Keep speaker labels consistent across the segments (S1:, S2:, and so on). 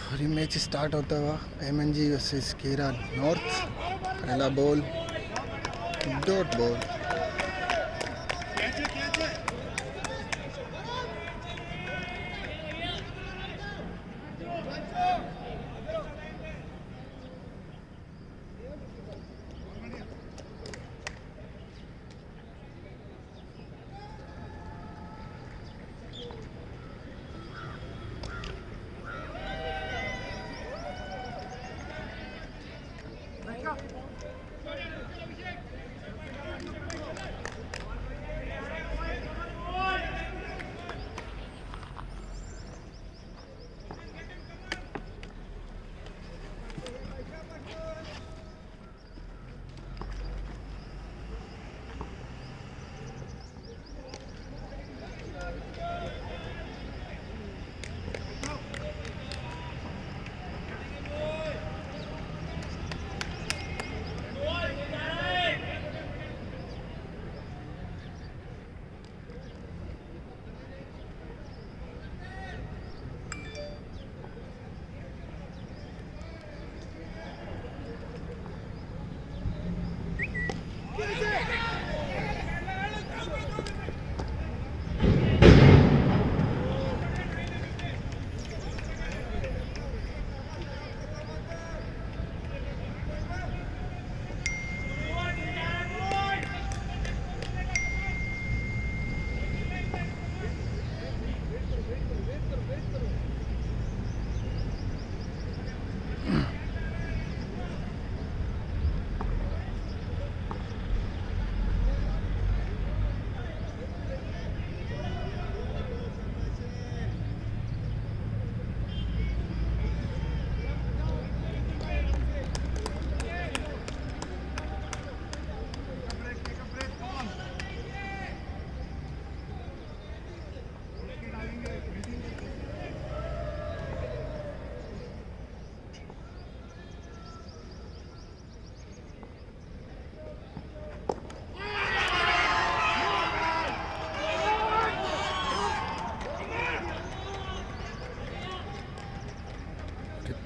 S1: और ये match start होता हुआ MNG वर्सेस केरा नॉर्थ। पहला बॉल, डॉट बॉल।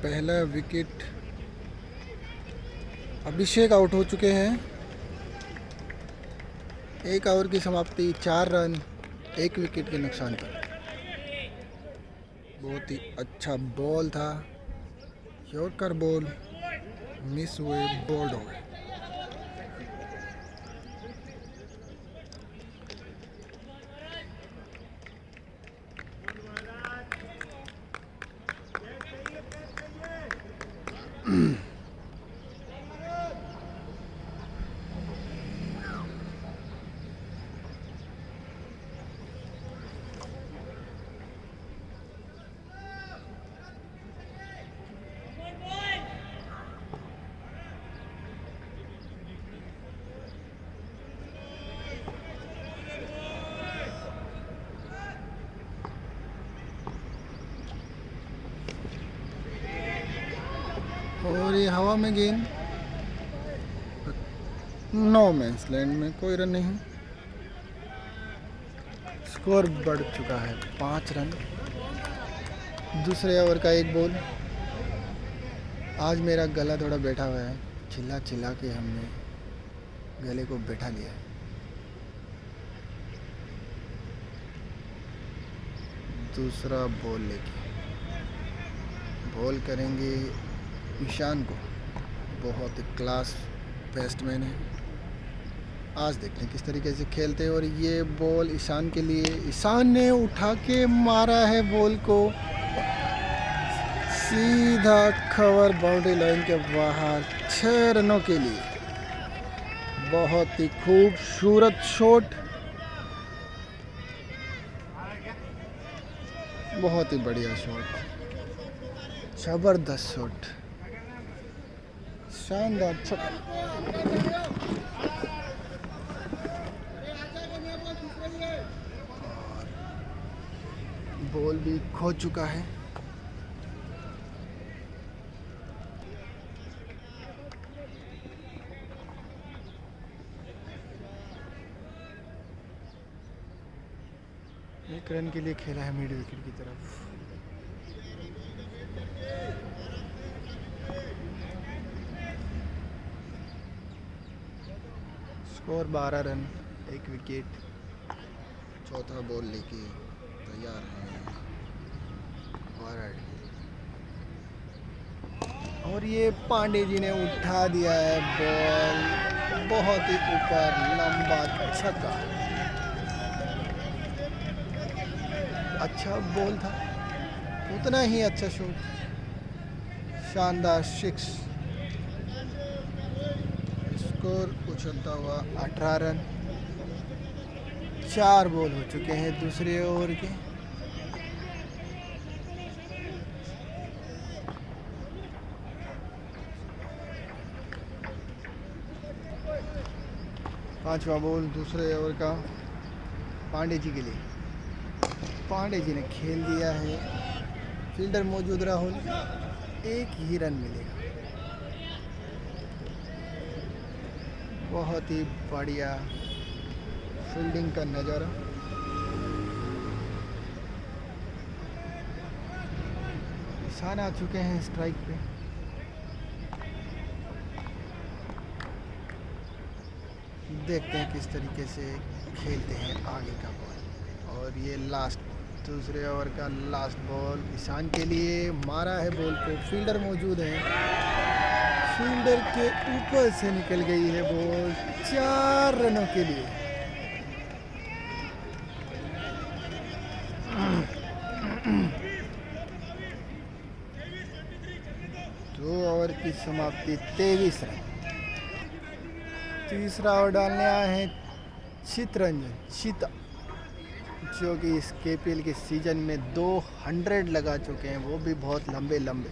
S1: पहला विकेट, अभिषेक आउट हो चुके हैं। 1 ओवर की समाप्ति, 4 रन 1 विकेट के नुकसान पर। बहुत ही अच्छा बॉल था, यॉर्कर बॉल मिस हुए, बोल्ड हो गए। और ये हवा में गेंद, नो मैंस लैंड में, कोई रन नहीं। स्कोर बढ़ चुका है 5 रन। दूसरे ओवर का 1 बॉल। आज मेरा गला थोड़ा बैठा हुआ है, चिल्ला चिल्ला के हमने गले को बैठा लिया है। दूसरा बॉल लेके बॉल करेंगे ईशान को। बहुत ही क्लास बैट्समैन है। आज देखते हैं किस तरीके से खेलते हैं। और ये बॉल ईशान के लिए, ईशान ने उठा के मारा है बॉल को, सीधा कवर बाउंड्री लाइन के बाहर, 6 रनों के लिए। बहुत ही खूबसूरत शॉट, बहुत ही बढ़िया शॉट, जबरदस्त शॉट, शानदार छक्का। बॉल भी खो चुका है। एक रन के लिए खेला है मिड विकेट की तरफ। Score 12 run, 1 wicket. चौथा बॉल लेके तैयार हैं और ये पांडे जी ने उठा दिया है बॉल बहुत ही ऊपर, लंबा छक्का। अच्छा बॉल था, उतना ही अच्छा शॉट, शानदार 6। स्कोर उछलता हुआ 18 रन। 4 बॉल हो चुके हैं दूसरे ओवर के। पांचवा बॉल दूसरे ओवर का पांडे जी के लिए। पांडे जी ने खेल दिया है, फील्डर मौजूद राहुल, 1 ही रन मिलेगा। बहुत ही बढ़िया फील्डिंग का नज़ारा। ईशान आ चुके हैं स्ट्राइक पे। देखते हैं किस तरीके से खेलते हैं आगे का बॉल। और ये लास्ट दूसरे ओवर का लास्ट बॉल ईशान के लिए। मारा है बॉल को, फील्डर मौजूद है, फील्डर के ऊपर से निकल गई है बॉल 4 रनों के लिए। दो ओवर की समाप्ति, 23 रन। तीसरा ओवर डालने आए हैं चितरंजन चीता, जो कि इस KPL के सीजन में 200 लगा चुके हैं, वो भी बहुत लंबे लंबे।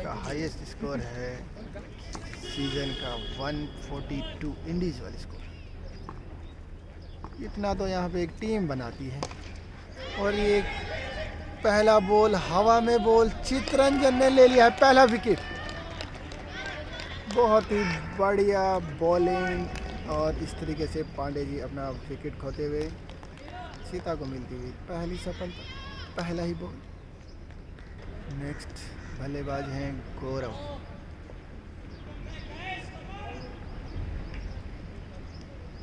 S1: का हाईएस्ट स्कोर है सीजन का 142 इंडिविजुअल स्कोर। इतना तो यहाँ पे एक टीम बनाती है। और ये पहला बॉल हवा में, बॉल चितरंजन ने ले लिया है पहला विकेट। बहुत ही बढ़िया बॉलिंग और इस तरीके से पांडे जी अपना विकेट खोते हुए सीता को मिलती हुई पहली सफलता, पहला ही बॉल। नेक्स्ट बल्लेबाज हैं गौरव।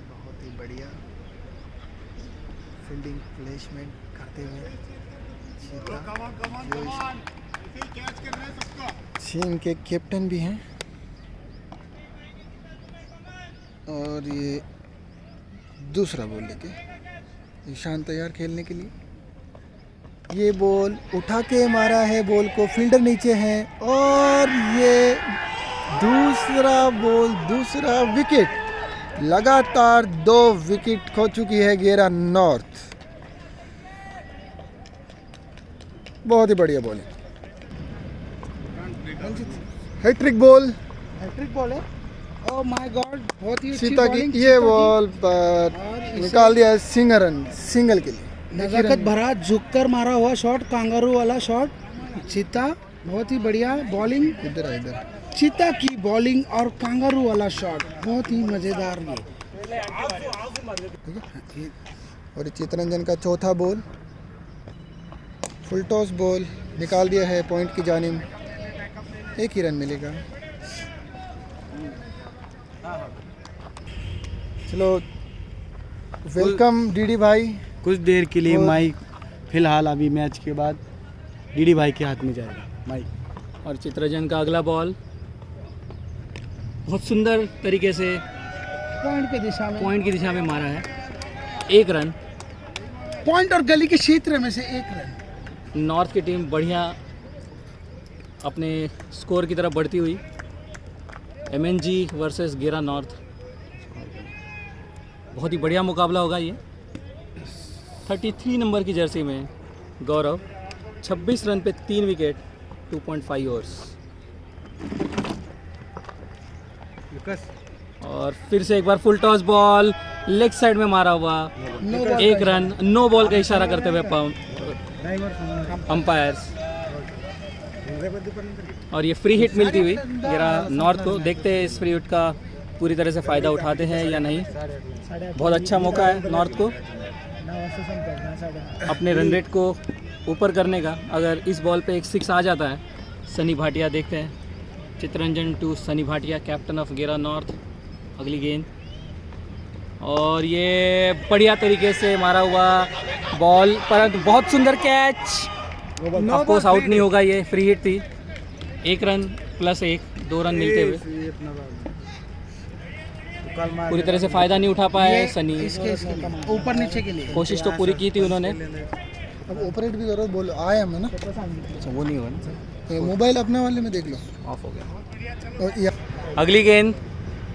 S1: बहुत ही बढ़िया फील्डिंग प्लेसमेंट करते हुए टीम के कैप्टन भी हैं। और ये दूसरा बॉल लेके ईशान तैयार खेलने के लिए। ये बॉल उठा के मारा है बॉल को, फील्डर नीचे है और ये दूसरा बॉल, दूसरा विकेट। लगातार 2 विकेट खो चुकी है गेरा नॉर्थ। बहुत ही बढ़िया बॉल है, हैट्रिक बॉल,
S2: हैट्रिक बॉल है। ओह माय गॉड, बहुत ही
S1: सीता की ये बॉल पर निकाल दिया है सिंगल के लिए।
S2: नजाकत भरा झुककर मारा हुआ शॉट, कांगारू वाला शॉट। चीता बहुत ही बढ़िया बॉलिंग,
S1: इधर
S2: चीता की बॉलिंग और कांगारू वाला शॉट बहुत ही मजेदार। ये
S1: और चितरंजन का चौथा बॉल, फुल टॉस बॉल निकाल दिया है पॉइंट की जानिब, 1 ही रन मिलेगा। चलो वेलकम डीडी भाई।
S3: कुछ देर के लिए माइक फिलहाल अभी मैच के बाद डीडी भाई के हाथ में जाएगा माइक।
S4: और चितरंजन का अगला बॉल बहुत सुंदर तरीके से पॉइंट की दिशा में मारा है, 1 रन।
S2: पॉइंट और गली के क्षेत्र में से 1 रन।
S4: नॉर्थ की टीम बढ़िया अपने स्कोर की तरफ बढ़ती हुई। MNG वर्सेस गेरा नॉर्थ, बहुत ही बढ़िया मुकाबला होगा ये। 33 नंबर की जर्सी में गौरव 26 रन पे 3 विकेट, 2.5 ओवर्स। और फिर से एक बार full toss ball leg side में मारा हुआ, 1 रन। नो बॉल का इशारा करते हुए अंपायर्स। और ये फ्री हिट मिलती हुई गेरा नॉर्थ को। देखते हैं इस फ्री हिट का पूरी तरह से फ़ायदा उठाते हैं या नहीं। बहुत अच्छा मौका है नॉर्थ को अपने रन रेट को ऊपर करने का। अगर इस बॉल पे एक 6 आ जाता है, सनी भाटिया देखते हैं Chitranjan to Sunny Bhatia, captain of Gera North. अगली गेंद और ये बढ़िया तरीके से मारा हुआ बॉल, परंतु बहुत सुंदर कैच। ऑफ कोर्स आउट नहीं होगा, ये फ्री हिट थी। 1 रन प्लस 1, 2 रन मिलते हुए पूरी तरह से फ़ायदा नहीं उठा पाए सनी।
S2: इसके ऊपर नीचे के लिए
S4: कोशिश तो पूरी की थी उन्होंने।
S1: अब ऑपरेट भी करो, बोलो आया मैं ना।
S4: अच्छा वो नहीं होगा ना,
S1: ये मोबाइल अपने वाले में देख लो।
S4: ऑफ हो गया।
S1: और ये
S4: अगली गेंद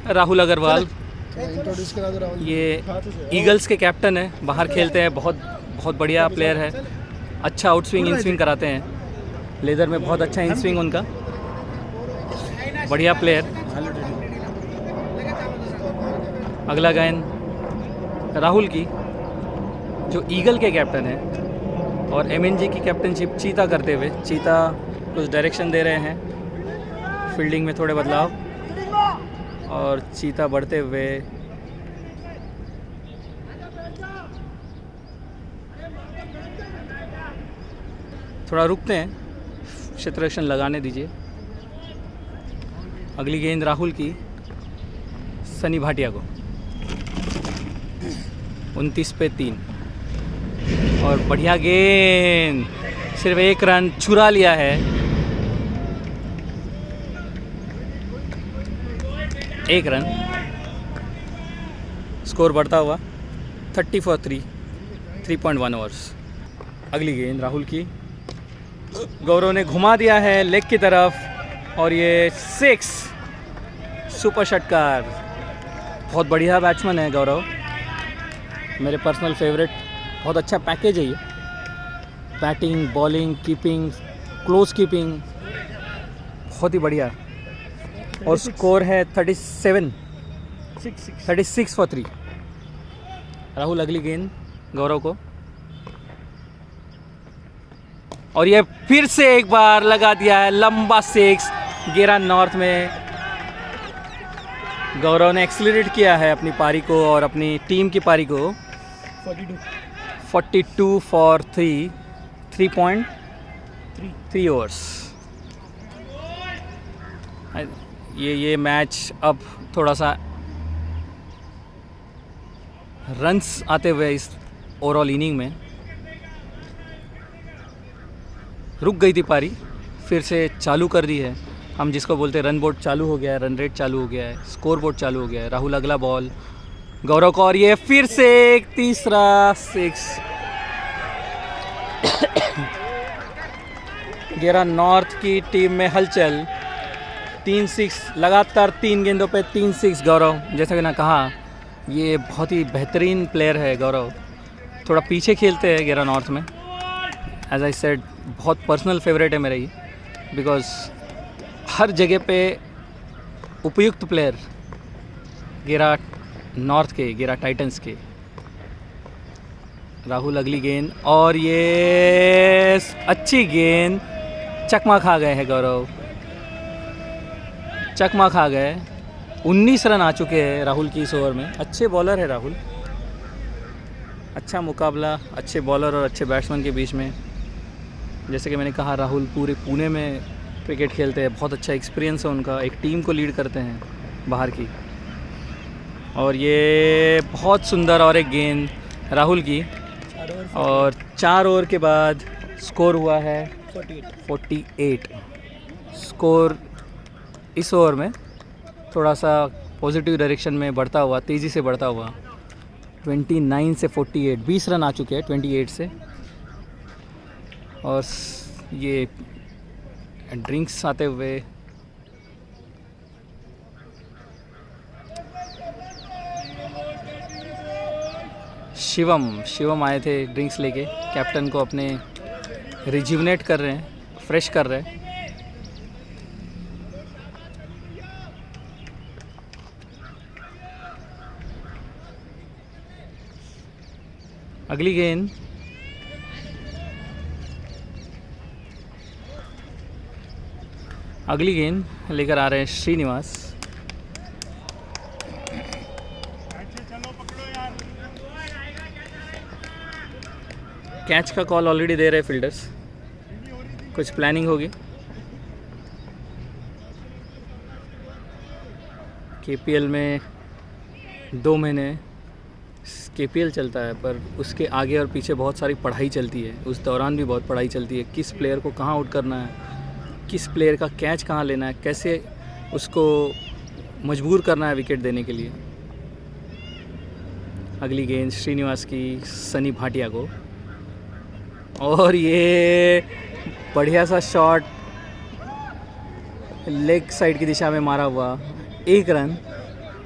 S4: राहुल अग्रवाल,
S1: थोड़ा इंट्रोड्यूस करा दो राहुल।
S4: ये ईगल्स के कैप्टन है, बाहर खेलते हैं, बहुत बढ़िया प्लेयर है। अच्छा आउट स्विंग इन स्विंग कराते हैं, लेदर में बहुत अच्छा इन स्विंग उनका, बढ़िया प्लेयर। अगला गेंद राहुल की, जो ईगल के कैप्टन है और एमएनजी की कैप्टनशिप चीता करते हुए, चीता कुछ डायरेक्शन दे रहे हैं, फील्डिंग में थोड़े बदलाव और चीता बढ़ते हुए थोड़ा रुकते हैं, क्षेत्ररक्षण लगाने दीजिए। अगली गेंद राहुल की सनी भाटिया को, 29 पे 3 और बढ़िया गेंद, सिर्फ 1 रन चुरा लिया है। 1 रन, स्कोर बढ़ता हुआ 30 for 3, 3.1 ओवर्स। अगली गेंद राहुल की, गौरव ने घुमा दिया है लेग की तरफ और ये 6, सुपर षटकार। बहुत बढ़िया बैट्समैन है गौरव, मेरे पर्सनल फेवरेट। बहुत अच्छा पैकेज है ये, batting, bowling, keeping, close keeping, बहुत ही बढ़िया। और स्कोर है 36 for 3। राहुल अगली गेंद गौरव को, और ये फिर से एक बार लगा दिया है लंबा 6 गेरा नॉर्थ में। गौरव ने एक्सीलरेट किया है अपनी पारी को और अपनी टीम की पारी को। 42 for 3, 3.3 ओवर्स। ये मैच अब थोड़ा सा रन्स आते हुए इस ओवरऑल इनिंग में रुक गई थी पारी, फिर से चालू कर दी है। हम जिसको बोलते हैं रन बोर्ड चालू हो गया है, रन रेट चालू हो गया है, स्कोर बोर्ड चालू हो गया है। राहुल अगला बॉल गौरव को, और ये फिर से एक तीसरा 6। गेरा नॉर्थ की टीम में हलचल, 3 6 लगातार 3 गेंदों पे 3 6। गौरव, जैसा कि ना कहा, ये बहुत ही बेहतरीन प्लेयर है गौरव। थोड़ा पीछे खेलते हैं गेरा नॉर्थ में, एज आई सेड बहुत पर्सनल फेवरेट है मेरा ये, बिकॉज हर जगह पे उपयुक्त प्लेयर गेरा नॉर्थ के, गेरा टाइटंस के। राहुल अगली गेंद, और ये अच्छी गेंद, चकमा खा गए हैं गौरव, चकमा खा गए। 19 रन आ चुके हैं राहुल की इस ओवर में। अच्छे बॉलर है राहुल, अच्छा मुकाबला अच्छे बॉलर और अच्छे बैट्समैन के बीच में। जैसे कि मैंने कहा, राहुल पूरे पुणे में क्रिकेट खेलते हैं, बहुत अच्छा एक्सपीरियंस है उनका, एक टीम को लीड करते हैं बाहर की। और ये बहुत सुंदर और एक गेंद राहुल की, और 4 ओवर के बाद स्कोर हुआ है 48। स्कोर इस ओवर में थोड़ा सा पॉजिटिव डायरेक्शन में बढ़ता हुआ, तेज़ी से बढ़ता हुआ, 29 से 48, 20 रन आ चुके हैं 28 से। और ये ड्रिंक्स आते हुए शिवम आए थे ड्रिंक्स लेके, कैप्टन को अपने रिज्यूवनेट कर रहे हैं, फ्रेश कर रहे हैं। अगली गेंद लेकर आ रहे हैं श्रीनिवास। कैच का कॉल ऑलरेडी दे रहे फील्डर्स, कुछ प्लानिंग होगी। KPL में 2 महीने KPL चलता है, पर उसके आगे और पीछे बहुत सारी पढ़ाई चलती है। उस दौरान भी बहुत पढ़ाई चलती है, किस प्लेयर को कहाँ आउट करना है, किस प्लेयर का कैच कहाँ लेना है, कैसे उसको मजबूर करना है विकेट देने के लिए। अगली गेंद श्रीनिवास की सनी भाटिया को, और ये बढ़िया सा शॉट लेग साइड की दिशा में मारा हुआ, 1 run.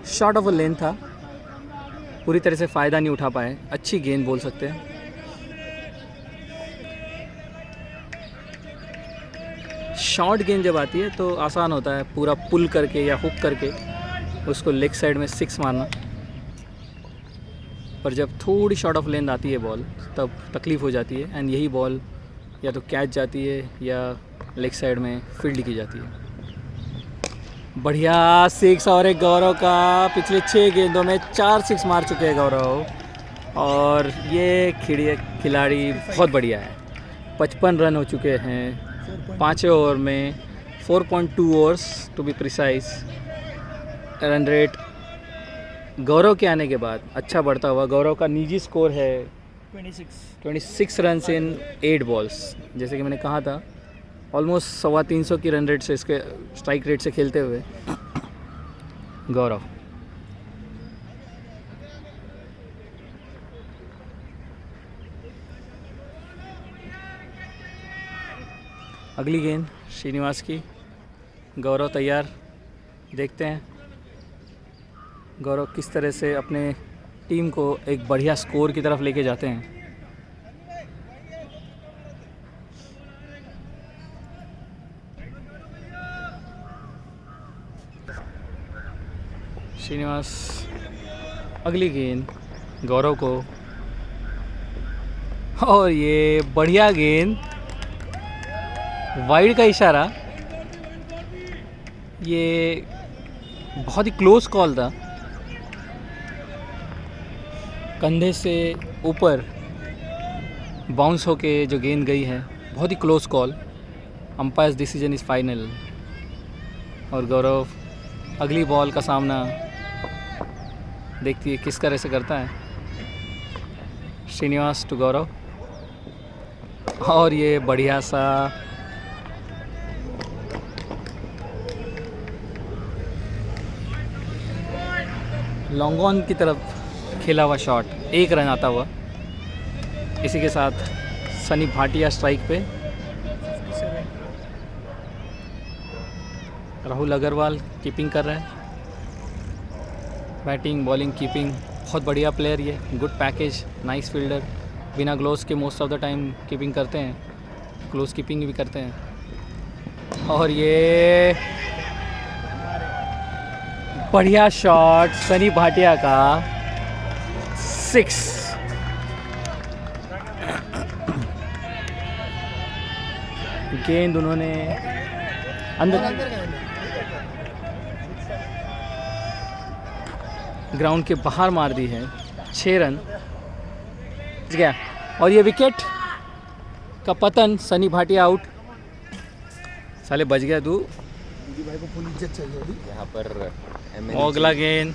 S4: Shot of a length था, पूरी तरह से फ़ायदा नहीं उठा पाए। अच्छी गेंद बोल सकते हैं। शॉर्ट गेंद जब आती है तो आसान होता है पूरा पुल करके या हुक करके उसको लेग साइड में 6 मारना, पर जब थोड़ी शॉर्ट ऑफ लेंथ आती है बॉल तब तकलीफ़ हो जाती है। एंड यही बॉल या तो कैच जाती है या लेग साइड में फील्ड की जाती है। बढ़िया 6 और एक गौरव का। पिछले 6 गेंदों में 4 6 मार चुके हैं गौरव, और ये खिलाड़ी बहुत बढ़िया है। 55 रन हो चुके हैं 5 ओवर में, 4.2 overs to be precise. Run rate Gaurav के आने के बाद अच्छा बढ़ता हुआ। गौरव का निजी स्कोर है 26 रन इन 8 बॉल्स। जैसे कि मैंने कहा था, ऑलमोस्ट 325 की रन रेट से, इसके स्ट्राइक रेट से खेलते हुए गौरव। अगली गेंद श्रीनिवास की, गौरव तैयार। देखते हैं गौरव किस तरह से अपने टीम को एक बढ़िया स्कोर की तरफ लेके जाते हैं। श्रीनिवास, अगली गेंद गौरव को, और ये बढ़िया गेंद, वाइड का इशारा। ये बहुत ही क्लोज कॉल था, कंधे से ऊपर बाउंस होके जो गेंद गई है, बहुत ही close call. Umpire's decision is final. और गौरव अगली बॉल का सामना देखती है किस तरह से करता है। श्रीनिवास टू गौरव, और ये बढ़िया सा लॉन्ग ऑन की तरफ खेला हुआ शॉट, 1 रन आता हुआ। इसी के साथ सनी भाटिया स्ट्राइक पे। राहुल अग्रवाल कीपिंग कर रहे हैं। बैटिंग, बॉलिंग, कीपिंग, बहुत बढ़िया प्लेयर ये। Good package, nice fielder. बिना ग्लोव्स के most of the time keeping करते हैं, क्लोज कीपिंग भी करते हैं। और ये बढ़िया शॉट सनी भाटिया का, 6। गेंद उन्होंने अंदर ग्राउंड के बाहर मार दी है। 6 रन गया, और ये विकेट का पतन, सनी भाटिया आउट। साले बच गया तू।
S1: भाई को फुल इज्जत चाहिए अभी
S5: यहाँ पर।
S4: अगला गेंद,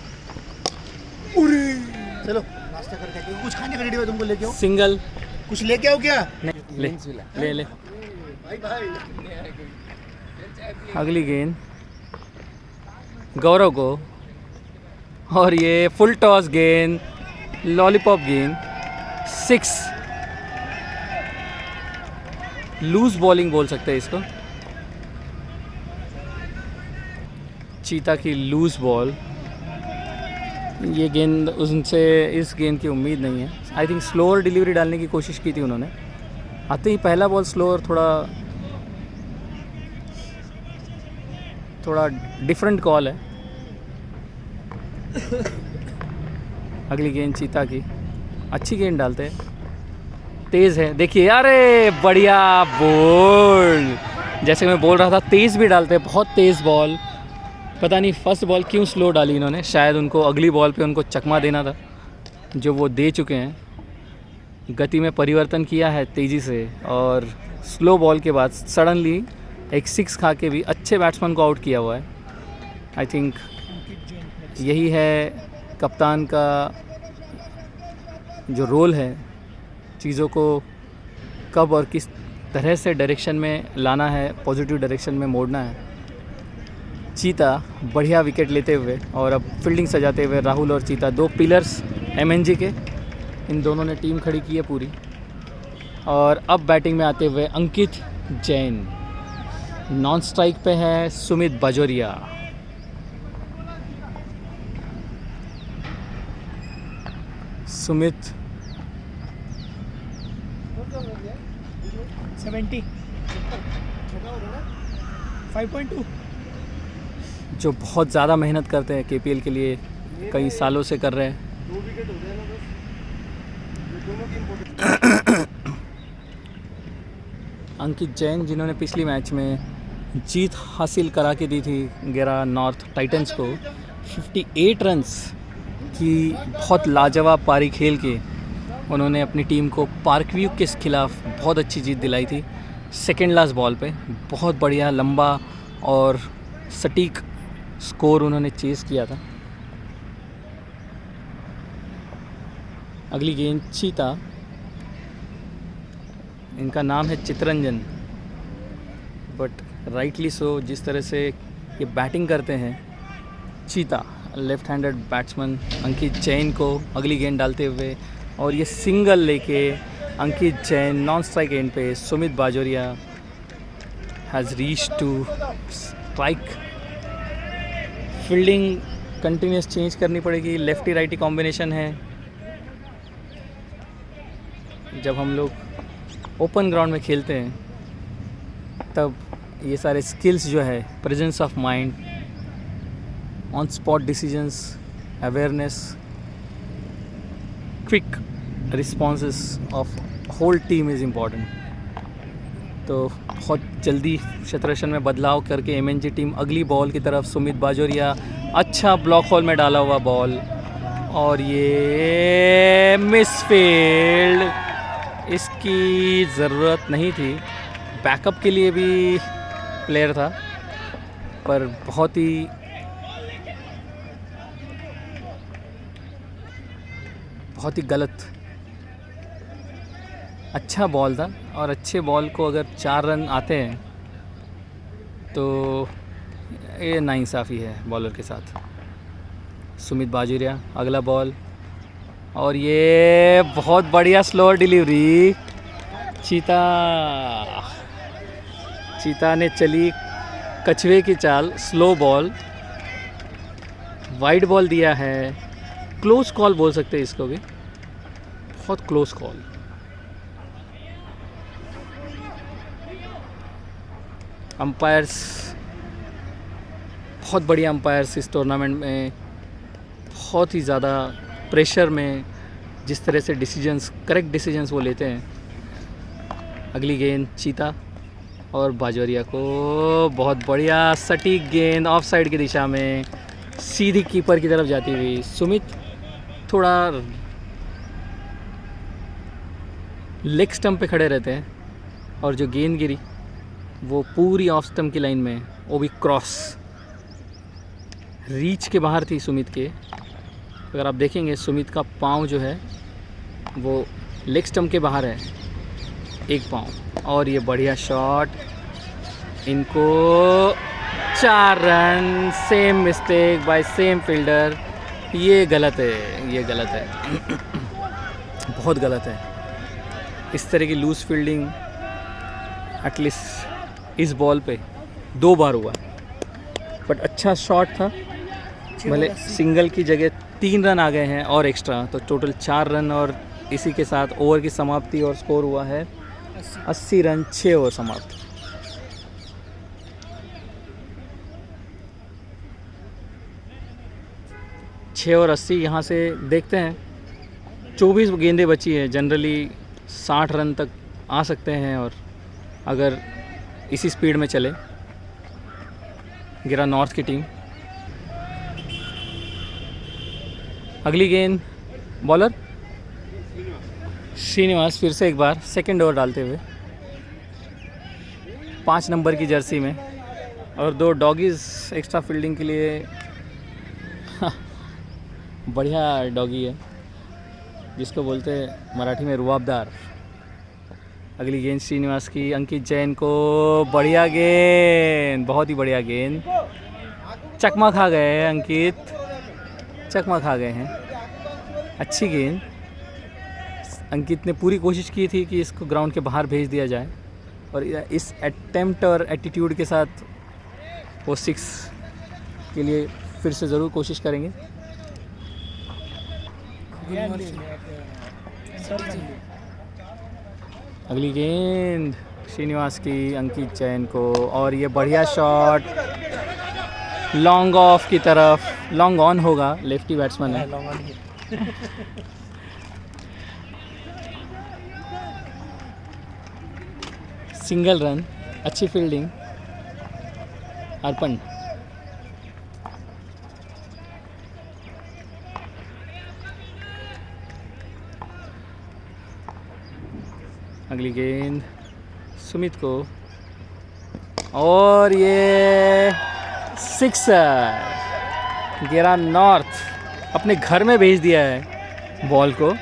S1: चलो नाश्ता करके आते हैं। कुछ खाने का रेडी है, तुमको लेके आओ।
S4: सिंगल।
S1: कुछ लेके आओ क्या?
S4: नहीं, ले
S1: भाई
S4: अगली गेंद गौरव को, और ये फुल टॉस गेंद, लॉलीपॉप गेंद, 6। लूज बॉलिंग बोल सकते हैं इसको, चीता की लूज बॉल। ये गेंद उनसे इस गेंद की उम्मीद नहीं है। आई थिंक स्लोअर डिलीवरी डालने की कोशिश की थी उन्होंने। आते ही पहला बॉल स्लोअर, थोड़ा डिफरेंट कॉल है। अगली गेंद चीता की, अच्छी गेंद डालते हैं, तेज़ है। देखिए, अरे बढ़िया बोल्ड। जैसे मैं बोल रहा था, तेज़ भी डालते हैं, बहुत तेज़ बॉल। पता नहीं फर्स्ट बॉल क्यों स्लो डाली इन्होंने, शायद उनको अगली बॉल पे उनको चकमा देना था, जो वो दे चुके हैं। गति में परिवर्तन किया है तेज़ी से, और स्लो बॉल के बाद सडनली एक 6 खा के भी अच्छे बैट्समैन को आउट किया हुआ है। आई थिंक यही है कप्तान का जो रोल है, चीज़ों को कब और किस तरह से डायरेक्शन में लाना है, पॉजिटिव डायरेक्शन में मोड़ना है। चीता बढ़िया विकेट लेते हुए और अब फील्डिंग सजाते हुए राहुल और चीता, दो पिलर्स एमएनजी के, इन दोनों ने टीम खड़ी की है पूरी। और अब बैटिंग में आते हुए अंकित जैन, नॉन स्ट्राइक पे है सुमित बाजोरिया। सुमित
S2: 70 5.2
S4: जो बहुत ज़्यादा मेहनत करते हैं केपीएल के लिए, कई सालों से कर रहे हैं। अंकित जैन जिन्होंने पिछली मैच में जीत हासिल करा के दी थी गेरा नॉर्थ टाइटंस को 58 रन्स की बहुत लाजवाब पारी खेल के, उन्होंने अपनी टीम को पार्कव्यू के खिलाफ बहुत अच्छी जीत दिलाई थी। सेकेंड लास्ट बॉल पे बहुत बढ़िया लंबा और सटीक स्कोर उन्होंने चेस किया था। अगली गेंद चीता, इनका नाम है चितरंजन, बट राइटली सो जिस तरह से ये बैटिंग करते हैं। चीता left handed batsman Ankit Jain को अगली गेंद डालते हुए, और ये सिंगल लेके Ankit Jain non strike end पे Sumit Bajoria has reach to strike. Fielding continuous change करनी पड़ेगी, लेफ्टी राइटी कॉम्बिनेशन है। जब हम लोग ओपन ग्राउंड में खेलते हैं तब ये सारे स्किल्स जो है, presence of mind, on spot decisions, awareness, quick responses of whole team is important. तो बहुत जल्दी शतरक्षण में बदलाव करके एमएनजी टीम अगली बॉल की तरफ, सुमित बाजोरिया अच्छा ब्लॉक होल में डाला हुआ बॉल, और ये मिसफील्ड, इसकी ज़रूरत नहीं थी। बैकअप के लिए भी प्लेयर था, पर बहुत ही गलत। अच्छा बॉल था, और अच्छे बॉल को अगर 4 रन आते हैं तो ये नाइंसाफ़ी है बॉलर के साथ। सुमित बाजोरिया अगला बॉल, और ये बहुत बढ़िया स्लो डिलीवरी। चीता ने चली कछुए की चाल, स्लो बॉल, वाइड बॉल दिया है। क्लोज कॉल बोल सकते हैं इसको भी, बहुत क्लोज कॉल। अंपायर्स, बहुत बढ़िया अंपायर्स इस टूर्नामेंट में, बहुत ही ज़्यादा प्रेशर में जिस तरह से डिसीजंस, करेक्ट डिसीजंस वो लेते हैं। अगली गेंद चीता और बाजोरिया को बहुत बढ़िया सटीक गेंद ऑफ साइड की दिशा में सीधी कीपर की तरफ जाती हुई। सुमित थोड़ा लेग स्टंप पे खड़े रहते हैं, और जो गेंद गिरी वो पूरी ऑफ स्टंप की लाइन में, वो भी क्रॉस, रीच के बाहर थी सुमित के। अगर आप देखेंगे सुमित का पाँव जो है वो लेग स्टंप के बाहर है, एक पाँव। और ये बढ़िया शॉट, इनको 4 run, same mistake by same fielder. ये गलत है, ये गलत है, बहुत गलत है। इस तरह की लूज़ फील्डिंग एटलीस्ट इस बॉल पे 2 बार हुआ, बट अच्छा शॉट था। भले सिंगल की जगह 3 रन आ गए हैं और एक्स्ट्रा, तो टोटल 4 रन, और इसी के साथ ओवर की समाप्ति, और स्कोर हुआ है 80 रन, 6 ओवर समाप्त। छः और 80 यहाँ से देखते हैं। 24 गेंदें बची है, जनरली 60 रन तक आ सकते हैं, और अगर इसी स्पीड में चले गिरा नॉर्थ की टीम। अगली गेंद बॉलर श्रीनिवास फिर से एक बार सेकंड ओवर डालते हुए 5 नंबर की जर्सी में, और 2 डॉगीज़ एक्स्ट्रा फील्डिंग के लिए बढ़िया डॉगी है, जिसको बोलते हैं मराठी में रुआबदार। अगली गेंद श्रीनिवास की, अंकित जैन को, बढ़िया गेंद, बहुत ही बढ़िया गेंद। चकमा खा गए हैं अंकित, चकमा खा गए हैं। अच्छी गेंद। अंकित ने पूरी कोशिश की थी कि इसको ग्राउंड के बाहर भेज दिया जाए, और इस अटेम्प्ट और एटीट्यूड के साथ वो 6 के लिए फिर से ज़रूर कोशिश करेंगे। अगली गेंद श्रीनिवास की, अंकित जैन को, और ये बढ़िया शॉट लॉन्ग ऑफ की तरफ, लॉन्ग ऑन होगा, लेफ्टी बैट्समैन है। सिंगल रन, अच्छी फील्डिंग, अर्पण। अगली गेंद सुमित को, और ये सिक्सर। गेरा नॉर्थ अपने घर में भेज दिया है बॉल को,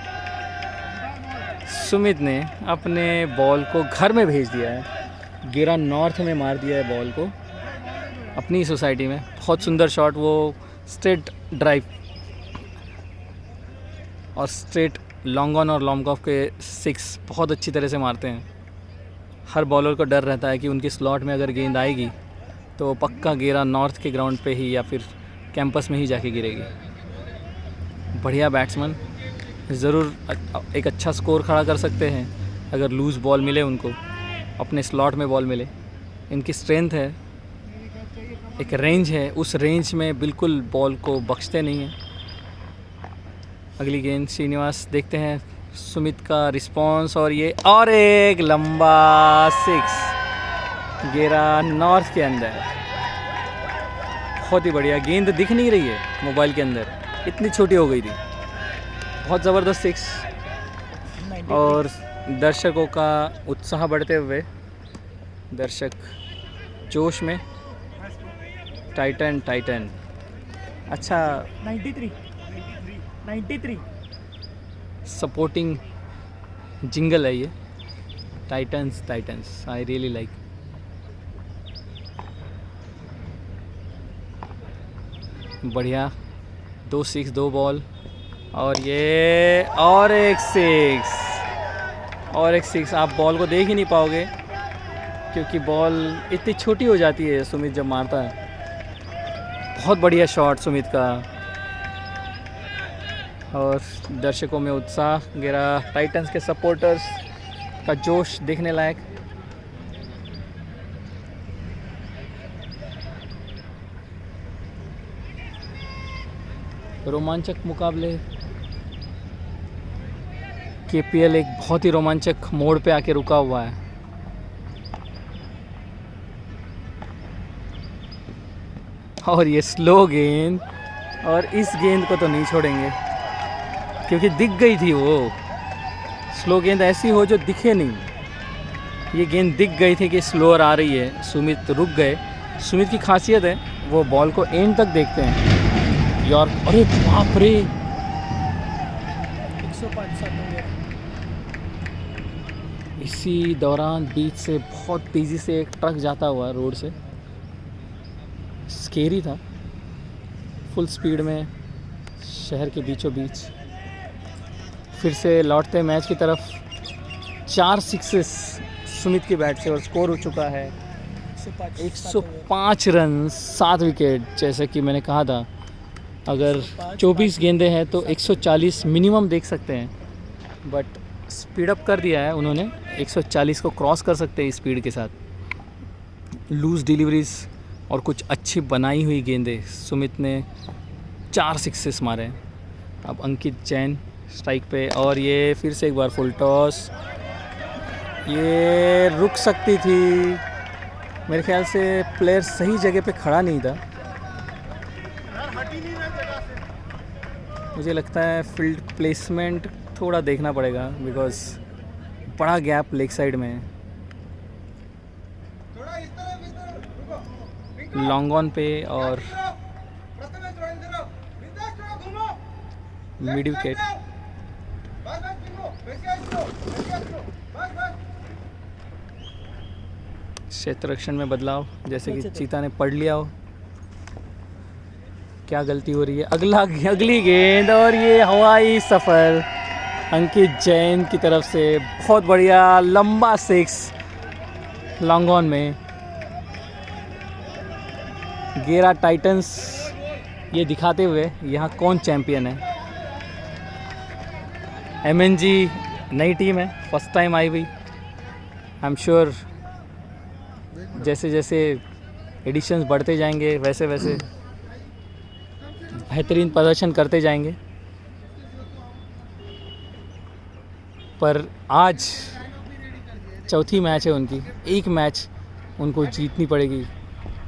S4: सुमित ने अपने बॉल को घर में भेज दिया है, गेरा नॉर्थ में मार दिया है बॉल को अपनी सोसाइटी में। बहुत सुंदर शॉट, वो स्ट्रेट ड्राइव और स्ट्रेट लॉन्ग ऑन और लॉन्ग ऑफ के 6 बहुत अच्छी तरह से मारते हैं। हर बॉलर को डर रहता है कि उनकी स्लॉट में अगर गेंद आएगी तो पक्का गेरा नॉर्थ के ग्राउंड पे ही या फिर कैंपस में ही जाके गिरेगी। बढ़िया बैट्समैन, ज़रूर एक अच्छा स्कोर खड़ा कर सकते हैं अगर लूज़ बॉल मिले उनको, अपने स्लॉट में बॉल मिले। इनकी स्ट्रेंथ है, एक रेंज है, उस रेंज में बिल्कुल बॉल को बख्शते नहीं हैं। अगली गेंद श्रीनिवास, देखते हैं सुमित का रिस्पॉन्स, और ये और एक लंबा 6 गेरा नॉर्थ के अंदर। बहुत ही बढ़िया गेंद, दिख नहीं रही है मोबाइल के अंदर, इतनी छोटी हो गई थी। बहुत ज़बरदस्त 6, और दर्शकों का उत्साह बढ़ते हुए, दर्शक जोश में। टाइटन अच्छा 93 सपोर्टिंग जिंगल है ये, टाइटन्स आई रियली लाइक। बढ़िया, 2 6 2 बॉल, और ये और एक 6। आप बॉल को देख ही नहीं पाओगे क्योंकि बॉल इतनी छोटी हो जाती है सुमित जब मारता है। बहुत बढ़िया शॉट सुमित का, और दर्शकों में उत्साह, गेरा टाइटंस के सपोर्टर्स का जोश देखने लायक। रोमांचक मुकाबले, केपीएल एक बहुत ही रोमांचक मोड़ पे आके रुका हुआ है। और ये स्लो गेंद, और इस गेंद को तो नहीं छोड़ेंगे क्योंकि दिख गई थी वो। स्लो गेंद ऐसी हो जो दिखे नहीं, ये गेंद दिख गई थी कि स्लोअर आ रही है, सुमित रुक गए। सुमित की खासियत है वो बॉल को एंड तक देखते हैं। यॉर्क, अरे बाप रे,
S2: 105
S4: इसी दौरान बीच से बहुत तेज़ी से एक ट्रक जाता हुआ रोड से, स्केरी था, फुल स्पीड में शहर के बीचों बीच। फिर से लौटते मैच की तरफ, 4 6 सुमित के बैट से, और स्कोर हो चुका है 105 रन, 7 विकेट। जैसे कि मैंने कहा था, अगर 24 गेंदें हैं तो 140 मिनिमम देख सकते हैं, बट स्पीड अप कर दिया है उन्होंने, 140 को क्रॉस कर सकते हैं इस स्पीड के साथ। लूज़ डिलीवरीज और कुछ अच्छी बनाई हुई गेंदें, सुमित ने 4 6 मारे। अब अंकित जैन स्ट्राइक पे, और ये फिर से एक बार फुल टॉस, ये रुक सकती थी। मेरे ख्याल से प्लेयर सही जगह पे खड़ा नहीं था, मुझे लगता है फील्ड प्लेसमेंट थोड़ा देखना पड़ेगा, बिकॉज बड़ा गैप लेग साइड में है। लॉन्ग ऑन पे, और मिड विकेट। क्षेत्र रक्षण में बदलाव, जैसे कि चीता ने पढ़ लिया हो क्या गलती हो रही है। अगली गेंद और ये हवाई सफ़र अंकित जैन की तरफ से, बहुत बढ़िया लंबा 6 लॉन्ग ऑन में। गेरा टाइटंस ये दिखाते हुए यहाँ कौन चैंपियन है। MNG नई टीम है, फर्स्ट टाइम आई हुई। आई एम श्योर जैसे जैसे एडिशंस बढ़ते जाएंगे वैसे वैसे बेहतरीन प्रदर्शन करते जाएंगे। पर आज चौथी मैच है उनकी, एक मैच उनको जीतनी पड़ेगी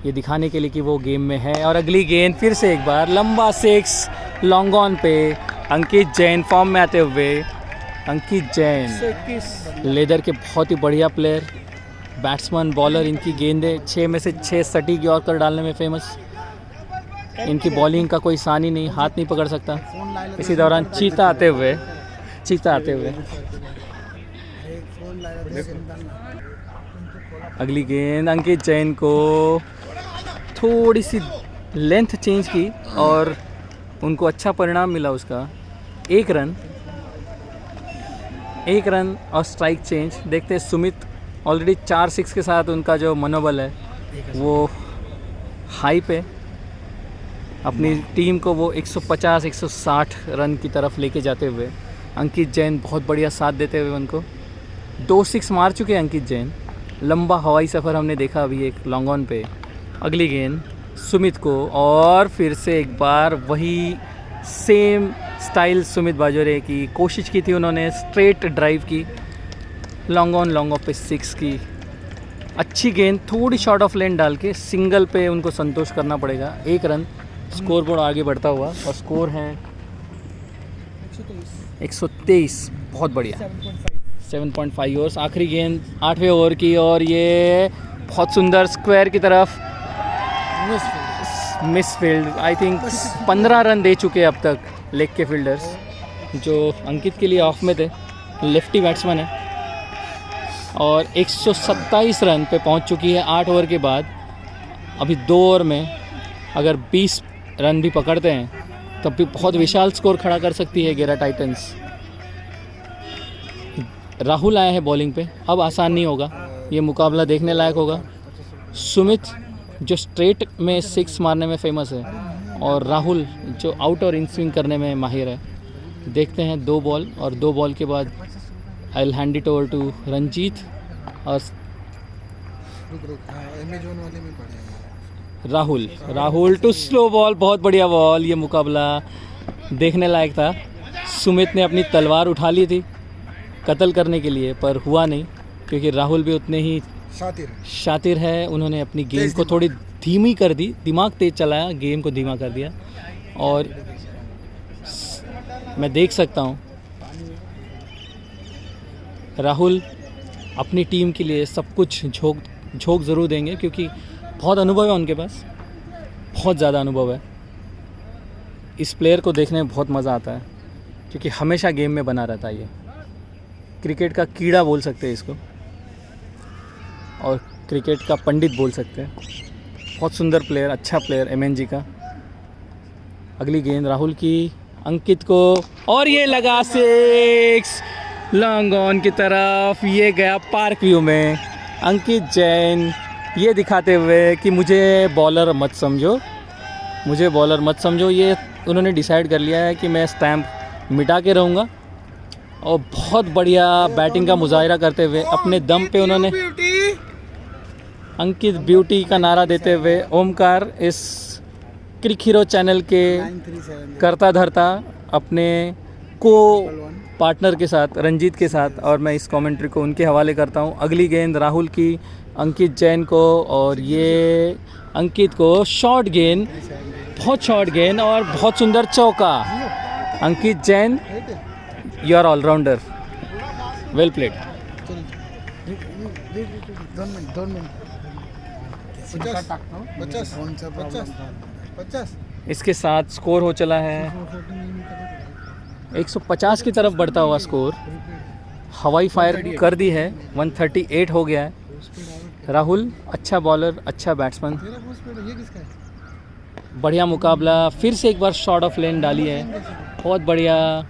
S4: ये दिखाने के लिए कि वो गेम में है। और अगली गेंद फिर से एक बार लंबा 6 लॉन्ग ऑन पे अंकित जैन फॉर्म में आते हुए। अंकित जैन लेदर के बहुत ही बढ़िया प्लेयर, बैट्समैन, बॉलर। इनकी गेंदें 6 में से 6 सटीक यॉर्कर डालने में फेमस। इनकी बॉलिंग का कोई सानी नहीं, हाथ नहीं पकड़ सकता। इसी दौरान चीता आते हुए अगली गेंद अंकित जैन को थोड़ी सी लेंथ चेंज की और उनको अच्छा परिणाम मिला उसका। एक रन और स्ट्राइक चेंज। देखते हैं सुमित ऑलरेडी 4-6 के साथ उनका जो मनोबल है वो हाई पे, अपनी टीम को वो 150-160 रन की तरफ लेके जाते हुए। अंकित जैन बहुत बढ़िया साथ देते हुए उनको 2 6 मार चुके हैं अंकित जैन। लंबा हवाई सफ़र हमने देखा अभी एक लॉन्ग ऑन पे। अगली गेंद सुमित को और फिर से एक बार वही सेम स्टाइल सुमित बाजोरे की कोशिश की थी उन्होंने, स्ट्रेट ड्राइव की, लॉन्ग ऑफ पे 6 की। अच्छी गेंद थोड़ी शॉर्ट ऑफ लेन डाल के सिंगल पे उनको संतोष करना पड़ेगा। 1 रन, स्कोर बोर्ड आगे बढ़ता हुआ और स्कोर है 123। बहुत बढ़िया 7.5 ओवर्स। आखिरी गेंद 8वें ओवर की और ये बहुत सुंदर स्क्वायर की तरफ मिसफील्ड। आई थिंक 15 रन दे चुके अब तक लेग के फील्डर्स, जो अंकित के लिए ऑफ में थे। लेफ्टी बैट्समैन है और 127 रन पे पहुंच चुकी है 8 ओवर के बाद। अभी 2 ओवर में अगर 20 रन भी पकड़ते हैं तब भी बहुत विशाल स्कोर खड़ा कर सकती है गेरा टाइटंस। राहुल आए हैं बॉलिंग पे, अब आसान नहीं होगा, ये मुकाबला देखने लायक होगा। सुमित जो स्ट्रेट में 6 मारने में फेमस है और राहुल जो आउट और इन स्विंग करने में माहिर है। देखते हैं 2 बॉल और 2 बॉल के बाद I will hand it over to Ranjit. और राहुल टू स्लो बॉल, बहुत बढ़िया बॉल। ये मुकाबला देखने लायक था। सुमित ने अपनी तलवार उठा ली थी कत्ल करने के लिए, पर हुआ नहीं क्योंकि राहुल भी उतने ही शातिर है। उन्होंने अपनी गेम को थोड़ी धीमी कर दी, दिमाग तेज चलाया, गेम को धीमा कर दिया। और मैं देख सकता हूँ राहुल अपनी टीम के लिए सब कुछ झोंक ज़रूर देंगे, क्योंकि बहुत अनुभव है उनके पास, बहुत ज़्यादा अनुभव है। इस प्लेयर को देखने में बहुत मज़ा आता है क्योंकि हमेशा गेम में बना रहता है। ये क्रिकेट का कीड़ा बोल सकते हैं इसको और क्रिकेट का पंडित बोल सकते हैं। बहुत सुंदर प्लेयर, अच्छा प्लेयर MNG का। अगली गेंद राहुल की अंकित को और ये लगा 6 लॉन्ग ऑन की तरफ। ये गया पार्क व्यू में। अंकित जैन ये दिखाते हुए कि मुझे बॉलर मत समझो, ये उन्होंने डिसाइड कर लिया है कि मैं स्टैम्प मिटा के रहूँगा। और बहुत बढ़िया बैटिंग का मुजाहिरा करते हुए अपने दम पे उन्होंने अंकित ब्यूटी का नारा देते हुए ओमकार इस क्रिक हीरो चैनल के करता धरता अपने को पार्टनर के साथ, रंजीत के साथ, और मैं इस कमेंट्री को उनके हवाले करता हूं। अगली गेंद राहुल की अंकित जैन को और ये अंकित को शॉर्ट गेंद, बहुत शॉर्ट गेंद और बहुत सुंदर चौका। Ankit Jain you are all rounder, well played.
S1: 50
S4: इसके साथ स्कोर हो चला है 150 की तरफ बढ़ता हुआ स्कोर, हवाई फायर कर दी है, 138 हो गया है। राहुल अच्छा बॉलर, अच्छा बैट्समैन, बढ़िया मुकाबला, फिर से एक बार शॉर्ट ऑफ लेन डाली है, बहुत बढ़िया,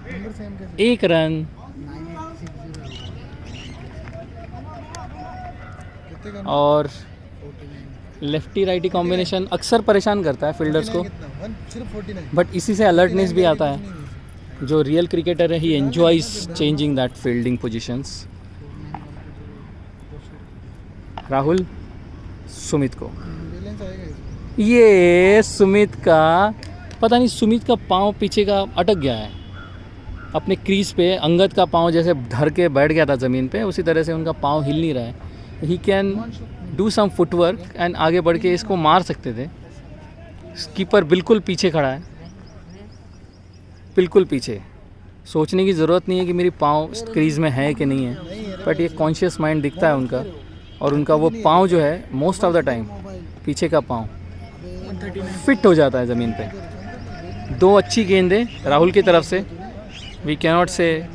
S4: 1 रन। और लेफ्टी राइटी कॉम्बिनेशन अक्सर परेशान करता है फील्डर्स को, बट इसी से अलर्टनेस भी आता है। जो रियल क्रिकेटर है, he enjoys changing that fielding positions. Rahul Sumit को, ये सुमित का पता नहीं, सुमित का पाँव पीछे का अटक गया है अपने क्रीज पे। अंगद का पाँव जैसे धर के बैठ गया था ज़मीन पे, उसी तरह से उनका पाँव हिल नहीं रहा है। He can do some footwork and आगे बढ़ के इसको मार सकते थे। कीपर बिल्कुल पीछे खड़ा है, बिल्कुल पीछे। सोचने की ज़रूरत नहीं है कि मेरी पाँव क्रीज में है कि नहीं है, बट ये कॉन्शियस माइंड दिखता है उनका, और उनका वो पाँव जो है मोस्ट ऑफ द टाइम पीछे का पाँव फिट हो जाता है ज़मीन पे। 2 अच्छी गेंदें राहुल की तरफ से। We can not say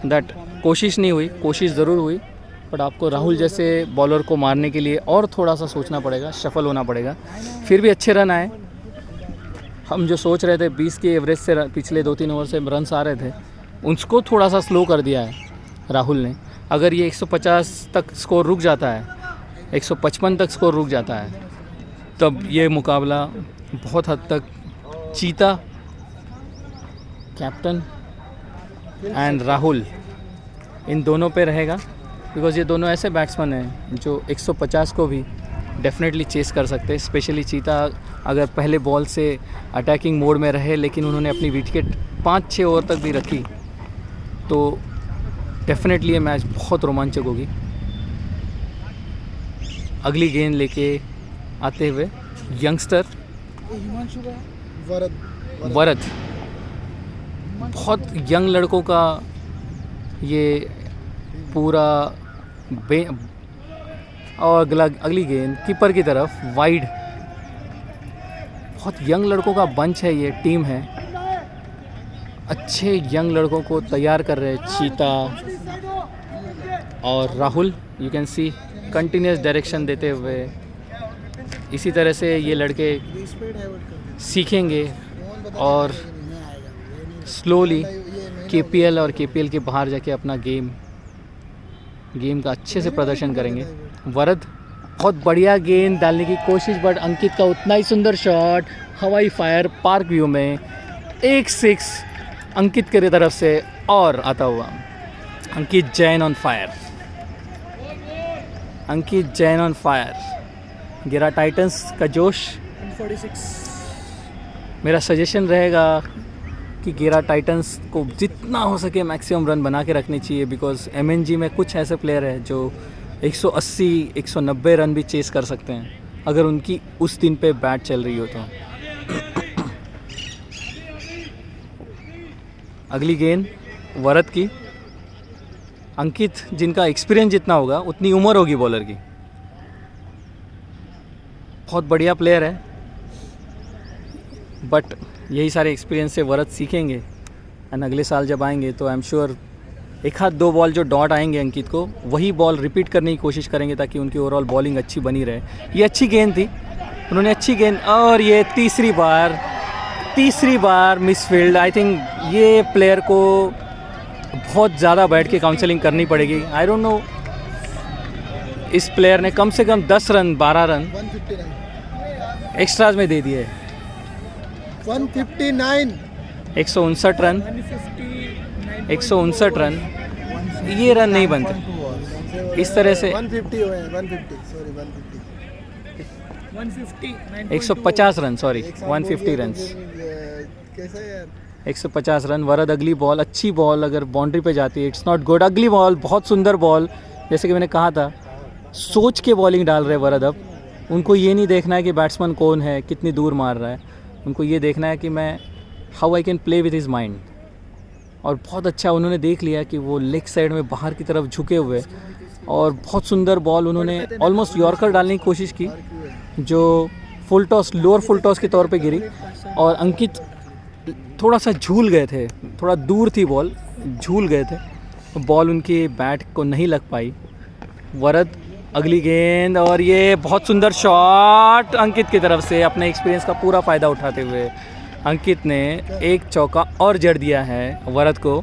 S4: that कोशिश नहीं हुई, कोशिश ज़रूर हुई, बट आपको राहुल जैसे बॉलर को मारने के लिए और थोड़ा सा सोचना पड़ेगा, शफल होना पड़ेगा। फिर भी अच्छे रन आए। हम जो सोच रहे थे 20 के एवरेज से पिछले 2-3 ओवर से रन्स आ रहे थे, उसको थोड़ा सा स्लो कर दिया है राहुल ने। अगर ये 150 तक स्कोर रुक जाता है, 155 तक स्कोर रुक जाता है, तब ये मुकाबला बहुत हद तक चीता, कैप्टन एंड राहुल, इन दोनों पे रहेगा। बिकॉज़ ये दोनों ऐसे बैट्समैन हैं जो 150 को भी डेफिनेटली चेस कर सकते हैं। स्पेशली चीता अगर पहले बॉल से अटैकिंग मोड में रहे, लेकिन उन्होंने अपनी विकेट 5-6 ओवर तक भी रखी, तो डेफिनेटली ये मैच बहुत रोमांचक होगी। अगली गेंद लेके आते हुए यंगस्टर वरद, बहुत यंग लड़कों का ये पूरा और अगली गेंद कीपर की तरफ वाइड। बहुत यंग लड़कों का बंच है, ये टीम है, अच्छे यंग लड़कों को तैयार कर रहे हैं चीता और Rahul. You can see continuous direction देते हुए। इसी तरह से ये लड़के सीखेंगे और स्लोली केपीएल और केपीएल के बाहर जाके अपना गेम का अच्छे से प्रदर्शन करेंगे। वरद बहुत बढ़िया गेंद डालने की कोशिश, बट अंकित का उतना ही सुंदर शॉट, हवाई फायर पार्क व्यू में, 1-6 अंकित के तरफ से और आता हुआ। Ankit Jain on fire, Ankit Jain on fire. गिरा टाइटंस का जोश।
S2: 46।
S4: मेरा सजेशन रहेगा कि गिरा टाइटंस को जितना हो सके मैक्सिमम रन बना के रखनी चाहिए, बिकॉज एमएनजी में कुछ ऐसे प्लेयर हैं जो 180-190 रन भी चेस कर सकते हैं अगर उनकी उस दिन पे बैट चल रही हो तो। अगली गेंद वरद की। अंकित जिनका एक्सपीरियंस जितना होगा उतनी उम्र होगी बॉलर की। बहुत बढ़िया प्लेयर है, बट यही सारे एक्सपीरियंस से वरद सीखेंगे एंड अगले साल जब आएंगे तो आई एम श्योर 1-2 बॉल जो डॉट आएंगे अंकित को, वही बॉल रिपीट करने की कोशिश करेंगे ताकि उनकी ओवरऑल बॉलिंग अच्छी बनी रहे। ये अच्छी गेंद थी, उन्होंने अच्छी गेंद, और ये तीसरी बार मिसफील्ड। आई थिंक ये प्लेयर को बहुत ज़्यादा बैठ के काउंसलिंग करनी पड़ेगी। आई डोंट नो, इस प्लेयर ने कम से कम 10 रन 12 रन एक्स्ट्राज में दे दिए।
S1: 159
S4: 159 रन, 159 रन, ये रन नहीं बनते इस तरह से।
S1: 150 हुए, 150 सॉरी 150
S4: 150 रन, सॉरी 150 रन,
S1: कैसा यार
S4: 150 रन। वरद अगली बॉल, अच्छी बॉल अगर बाउंड्री पे जाती है, इट्स नॉट गुड। अगली बॉल बहुत सुंदर बॉल, जैसे कि मैंने कहा था, सोच के बॉलिंग डाल रहे वरद। अब उनको ये नहीं देखना है कि बैट्समैन कौन है, कितनी दूर मार रहा है, उनको ये देखना है कि मैं how I can play with his mind. और बहुत अच्छा उन्होंने देख लिया कि वो लेग साइड में बाहर की तरफ झुके हुए, और बहुत सुंदर बॉल उन्होंने ऑलमोस्ट यॉर्कर डालने की कोशिश की, जो full toss, lower full toss के तौर पे गिरी, और अंकित थोड़ा सा झूल गए थे, थोड़ा दूर थी बॉल, झूल गए थे, बॉल उनकी बैट को नहीं लग पाई। वरद अगली गेंद और ये बहुत सुंदर शॉट अंकित की तरफ से, अपने एक्सपीरियंस का पूरा फ़ायदा उठाते हुए अंकित ने एक चौका और जड़ दिया है वरद को।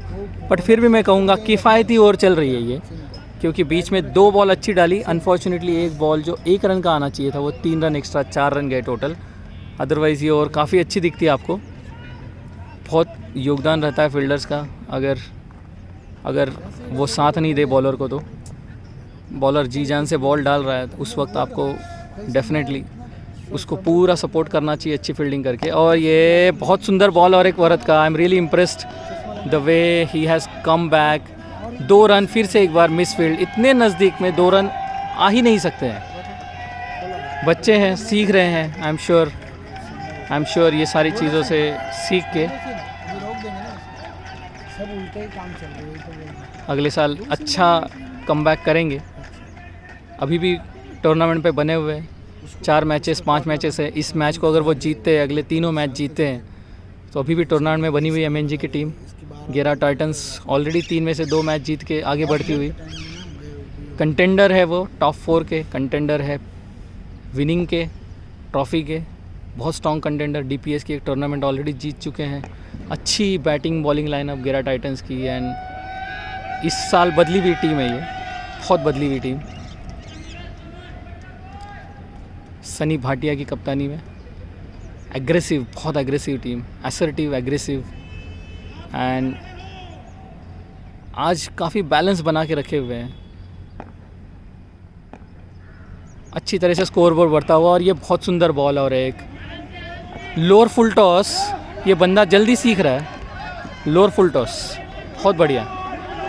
S4: बट फिर भी मैं कहूँगा किफ़ायती ओवर चल रही है ये, क्योंकि बीच में 2 बॉल अच्छी डाली, अनफॉर्चुनेटली एक बॉल जो 1 रन का आना चाहिए था वो 3 रन एक्स्ट्रा, 4 रन गए टोटल। अदरवाइज़ ये ओवर काफ़ी अच्छी दिखती है आपको। बहुत योगदान रहता है फील्डर्स का, अगर वो साथ नहीं दे बॉलर को, तो बॉलर जी जान से बॉल डाल रहा है तो उस वक्त आपको डेफिनेटली उसको पूरा सपोर्ट करना चाहिए अच्छी फील्डिंग करके। और ये बहुत सुंदर बॉल और एक वरद का, I am really impressed the way he has come back. 2 run फिर से एक बार मिस फील्ड, इतने नज़दीक में 2 रन आ ही नहीं सकते हैं। बच्चे हैं, सीख रहे हैं। आई एम श्योर ये सारी चीज़ों से सीख के अगले साल अच्छा कमबैक करेंगे। अभी भी टूर्नामेंट पे बने हुए हैं, 4 मैचेस 5 मैचेस है। इस मैच को अगर वो जीतते हैं, अगले तीनों मैच जीतते हैं, तो अभी भी टूर्नामेंट में बनी हुई MNG की टीम। गेरा टाइटंस ऑलरेडी 3 में से 2 मैच जीत के आगे बढ़ती हुई कंटेंडर है, वो टॉप 4 के कंटेंडर है, विनिंग के, ट्रॉफी के, बहुत स्ट्रॉन्ग कंटेंडर। DPS की एक टूर्नामेंट ऑलरेडी जीत चुके हैं। अच्छी बैटिंग बॉलिंग लाइनअप गेरा टाइटंस की, एंड इस साल बदली हुई टीम है ये, बहुत बदली हुई टीम। सनी भाटिया की कप्तानी में एग्रेसिव, बहुत aggressive team, assertive, aggressive, and आज काफ़ी बैलेंस बना के रखे हुए हैं। अच्छी तरह से स्कोर बोर्ड बढ़ता हुआ, और ये बहुत सुंदर बॉल और एक लोअर फुल टॉस, ये बंदा जल्दी सीख रहा है लोअर फुल टॉस, बहुत बढ़िया।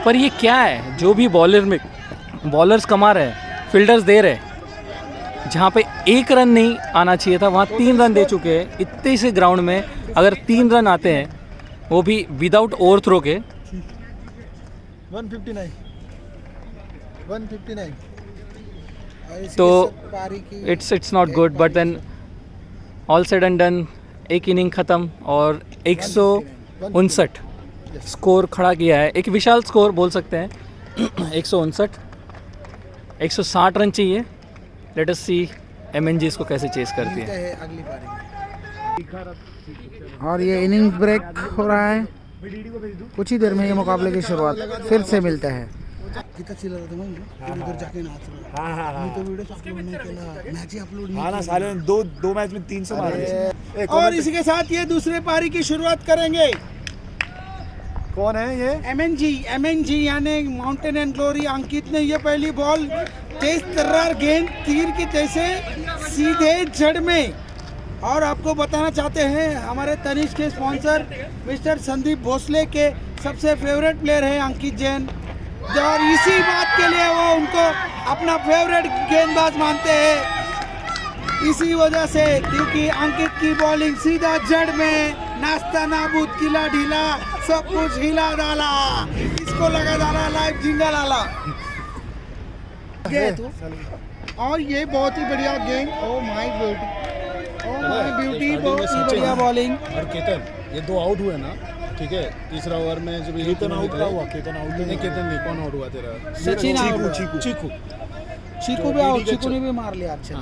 S4: पर ये क्या है, जो भी बॉलर्स कमा रहे हैं, फील्डर्स दे रहे हैं, जहाँ पे 1 रन नहीं आना चाहिए था वहाँ 3 रन दे चुके हैं। इतने से ग्राउंड में अगर 3 रन आते हैं, वो भी विदाउट ओवर थ्रो के,
S1: 159
S4: तो it's not good. But then all said and done, एक इनिंग ख़त्म और 159 स्कोर खड़ा किया है। एक विशाल स्कोर बोल सकते हैं। 159, 160 रन चाहिए। लेट अस सी MNG इसको कैसे चेस करती है।
S1: अगली पारी
S2: और ये इनिंग्स ब्रेक हो रहा है, कुछ ही देर में ये मुकाबले की शुरुआत फिर से मिलता है।
S1: कितना चिल्ला रहा था मैं इधर जाके नाच रहा।
S5: हाँ
S1: तो वीडियो अपलोड नहीं किया, मैच ही अपलोड नहीं
S5: हाँ ना साले ने दो मैच में 300 मारे।
S2: और इसी के साथ ये दूसरे पारी की शुरुआत करेंगे।
S5: कौन है ये?
S2: MNG यानी माउंटेन एंड ग्लोरी। अंकित ने ये पहली बॉल तेज तर्रार गेंद तीर की जैसे सीधे जड़ में। और आपको बताना चाहते हैं, हमारे तनिष्क के स्पॉन्सर मिस्टर संदीप भोसले के सबसे फेवरेट प्लेयर है अंकित जैन, और इसी बात के लिए वो उनको अपना फेवरेट गेंदबाज मानते हैं। इसी वजह से, क्योंकि अंकित की बॉलिंग सीधा जड़ में, नाश्ता नाबूद, किला ढीला, सब कुछ हिला डाला, इसको लगा डाला लाइव जिंगल आला। और ये बहुत ही बढ़िया गेंद, ओह माय ब्यूटी, बहुत ही बढ़िया बॉलिंग।
S6: और केतन, ये 2 आउट हुए ना, ठीक है। तीसरा ओवर में जब
S5: केतन आउट हुआ, केतन आउट
S6: नहीं, केतन नहीं, कौन आउट हुआ तेरा?
S2: सचिन आउट,
S6: चीकू
S2: भी आउट, चीकू ने भी मार लिया अच्छे।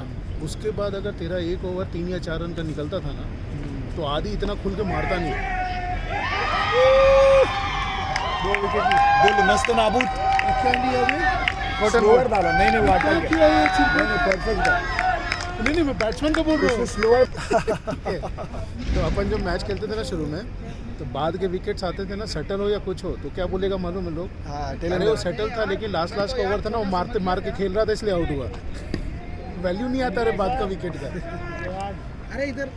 S6: उसके बाद अगर तेरा 1 ओवर 3 या 4 रन का निकलता था ना, तो आदि इतना खुल के मारता नहीं।
S5: 2 विकेट, बोल मस्त नाबूद। स्लोअर डाला, नहीं वाटर परफेक्ट था।
S6: नहीं, मैं बैट्समैन को बोल रहा हूँ।
S5: स्लोअर
S6: तो अपन जब मैच खेलते थे ना शुरू में, तो बाद के विकेट्स आते थे ना, सेटल हो या कुछ हो, तो क्या बोलेगा मालूम है लोग? अरे वो सेटल था, लेकिन लास्ट का ओवर था ना, वो मार के खेल रहा था, इसलिए आउट हुआ। वैल्यू नहीं आता रे बाद का विकेट का।
S2: अरे इधर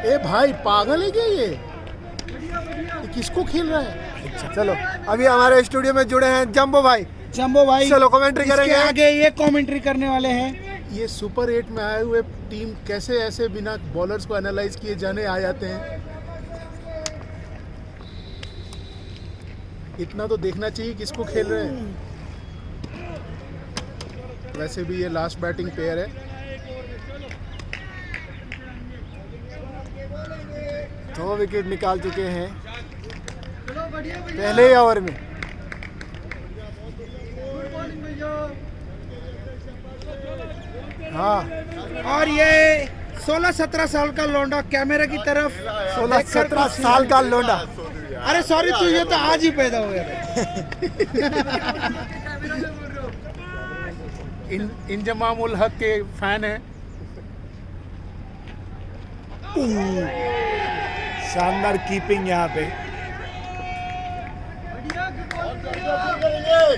S6: ए भाई, पागल है क्या ये किसको खेल रहा है?
S5: चलो, अभी हमारे स्टूडियो में जुड़े हैं जंबो भाई। चलो कमेंट्री करेंगे।
S2: आगे ये कमेंट्री करने वाले हैं।
S6: ये सुपर 8 में आए हुए टीम कैसे ऐसे बिना बॉलर्स को एनालाइज किए जाने आ जाते हैं? इतना तो देखना चाहिए किसको खेल रहे हैं। वैसे भी ये लास्ट बैटिंग पेयर है।
S5: 2 विकेट निकाल चुके हैं पहले ही ओवर में। हाँ,
S2: और ये 16-17 साल का लौंडा कैमरे की तरफ
S5: 16-17 साल का लोंडा।
S2: अरे सॉरी, तू ये तो आज ही पैदा हो गया।
S6: इंजमाम उल हक के फैन है।
S3: शानदार कीपिंग यहाँ पे,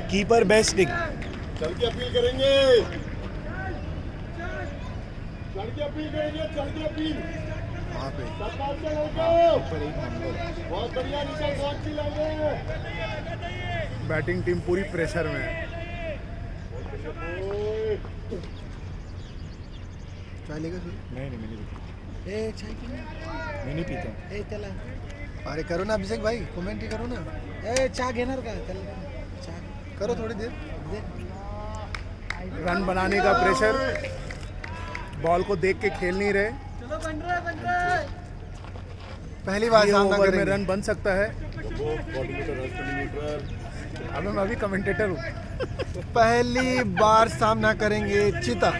S3: कीपर बेस्टिंग।
S5: चल के अपील करेंगे, वहाँ पे बहुत बढ़िया
S6: बैटिंग टीम पूरी प्रेशर में है।
S1: चाय लेगा सर?
S3: नहीं मैं नहीं पीता,
S2: ए चाय की ना?
S3: मैं नहीं पीता।
S2: ए त्याला
S1: अरे करो ना अभिषेक भाई, कमेंट ही करो ना,
S2: ए चहा घेणार का त्याला? चहा
S1: करो थोड़ी देर।
S6: रन बनाने का प्रेशर, बॉल को देख के खेल नहीं रहे।
S1: पहली बार
S6: ये
S1: सामना
S6: ओवर में
S1: करेंगे।
S6: रन बन सकता है। अब मैं अभी कमेंटेटर हूँ।
S1: पहली बार सामना करेंगे चीता।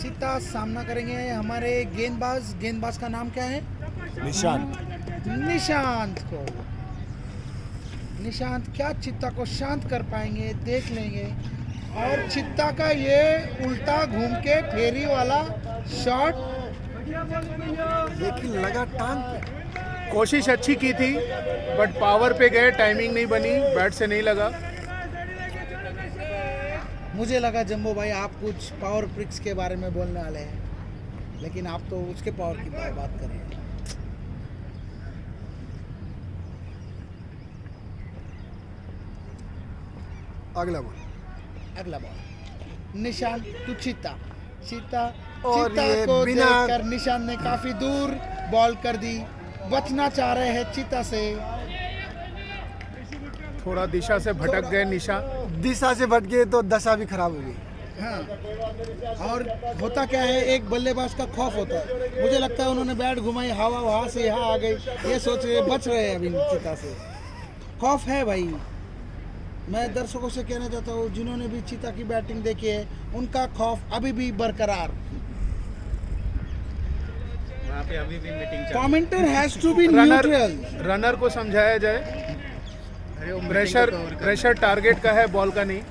S2: सीता सामना करेंगे हमारे गेंदबाज का नाम क्या है? निशांत को। निशांत क्या चित्ता को शांत कर पाएंगे, देख लेंगे। और चित्ता का ये उल्टा घूम के फेरी वाला शॉट,
S1: लेकिन लगा टांग पे।
S6: कोशिश अच्छी की थी बट पावर पे गए, टाइमिंग नहीं बनी, बैट से नहीं लगा।
S2: मुझे लगा जम्बो भाई आप कुछ पावर ब्रिक्स के बारे में बोलने वाले हैं, लेकिन आप तो उसके पावर की बात कर रहे हैं।
S1: अगला बॉल,
S2: अगला बॉल, निशांत टू चीता। चीता
S1: और
S2: चीता
S1: ये
S2: को
S1: बिना-
S2: देखकर निशांत ने काफी दूर बॉल कर दी। बचना चाह रहे हैं चीता से।
S6: थोड़ा दिशा से भटक गए निशा।
S1: दिशा से भटके तो दशा भी खराब हो गई।
S2: हाँ, और होता क्या है, एक बल्लेबाज का खौफ होता है। मुझे लगता है उन्होंने बैट घुमाई, हवा वहाँ से यहाँ आ गई, ये सोच रहे बच रहे हैं अभी चीता से। खौफ है भाई। मैं दर्शकों से कहना चाहता हूँ जिन्होंने भी चीता की बैटिंग देखी है, उनका खौफ अभी भी बरकरार। Commentator has to be neutral.
S6: Runner को समझाया जाए, प्रेशर टारगेट का है, बॉल का नहीं।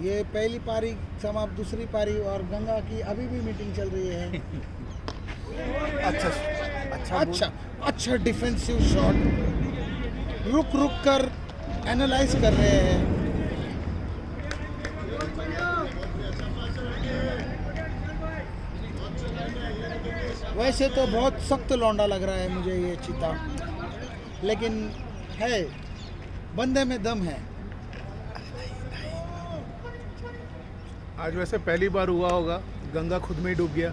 S2: ये पहली पारी समाप्त, दूसरी पारी और गंगा की अभी भी मीटिंग चल रही है। अच्छा डिफेंसिव शॉट, रुक कर एनालाइज कर रहे हैं। वैसे तो बहुत सख्त लौंडा लग रहा है मुझे ये चीता, लेकिन है, बंदे में दम है।
S6: आज वैसे पहली बार हुआ होगा, गंगा खुद में ही डूब गया।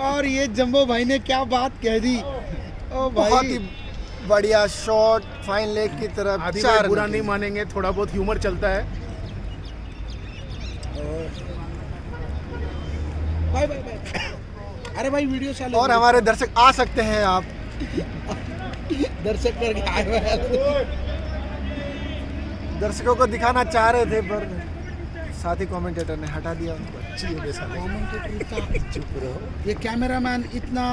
S2: और ये जंबो भाई ने क्या बात कह दी। ओ
S1: बहुत ही
S2: भाई,
S1: बढ़िया शॉट, फाइन लेग की तरफ।
S6: आदि
S1: चार
S6: भाई बुरा
S1: रन
S6: नहीं मानेंगे, थोड़ा बहुत ह्यूमर चलता है।
S2: Bye bye bye. अरे भाई वीडियो चालू।
S1: और हमारे दर्शक आ सकते हैं, आप
S2: दर्शक करके आए हुए हैं।
S1: दर्शकों को दिखाना चाह रहे थे पर साथी कमेंटेटर ने हटा दिया उनको।
S2: ये कैमरामैन इतना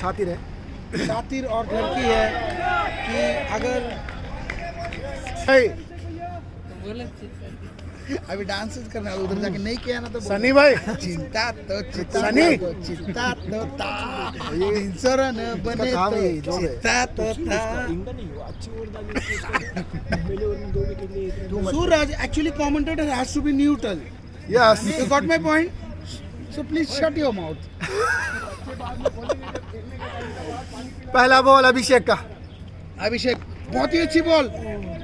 S1: साथी रहे।
S2: शातिर और लड़की है कि अगर अभी डांस करना है, उधर जाके नहीं किया ना तो
S6: सनी भाई,
S2: चिंता तो चिंता
S6: सनी।
S2: चिंता तो था, इंसान बने
S1: काम
S2: तो
S1: यही, job है।
S2: चिंता तो था। Suraj, actually commentator has to be neutral.
S1: Yes,
S2: You got my point? So please shut your mouth.
S1: पहला बॉल अभिषेक का।
S2: अभिषेक बहुत ही अच्छी बॉल।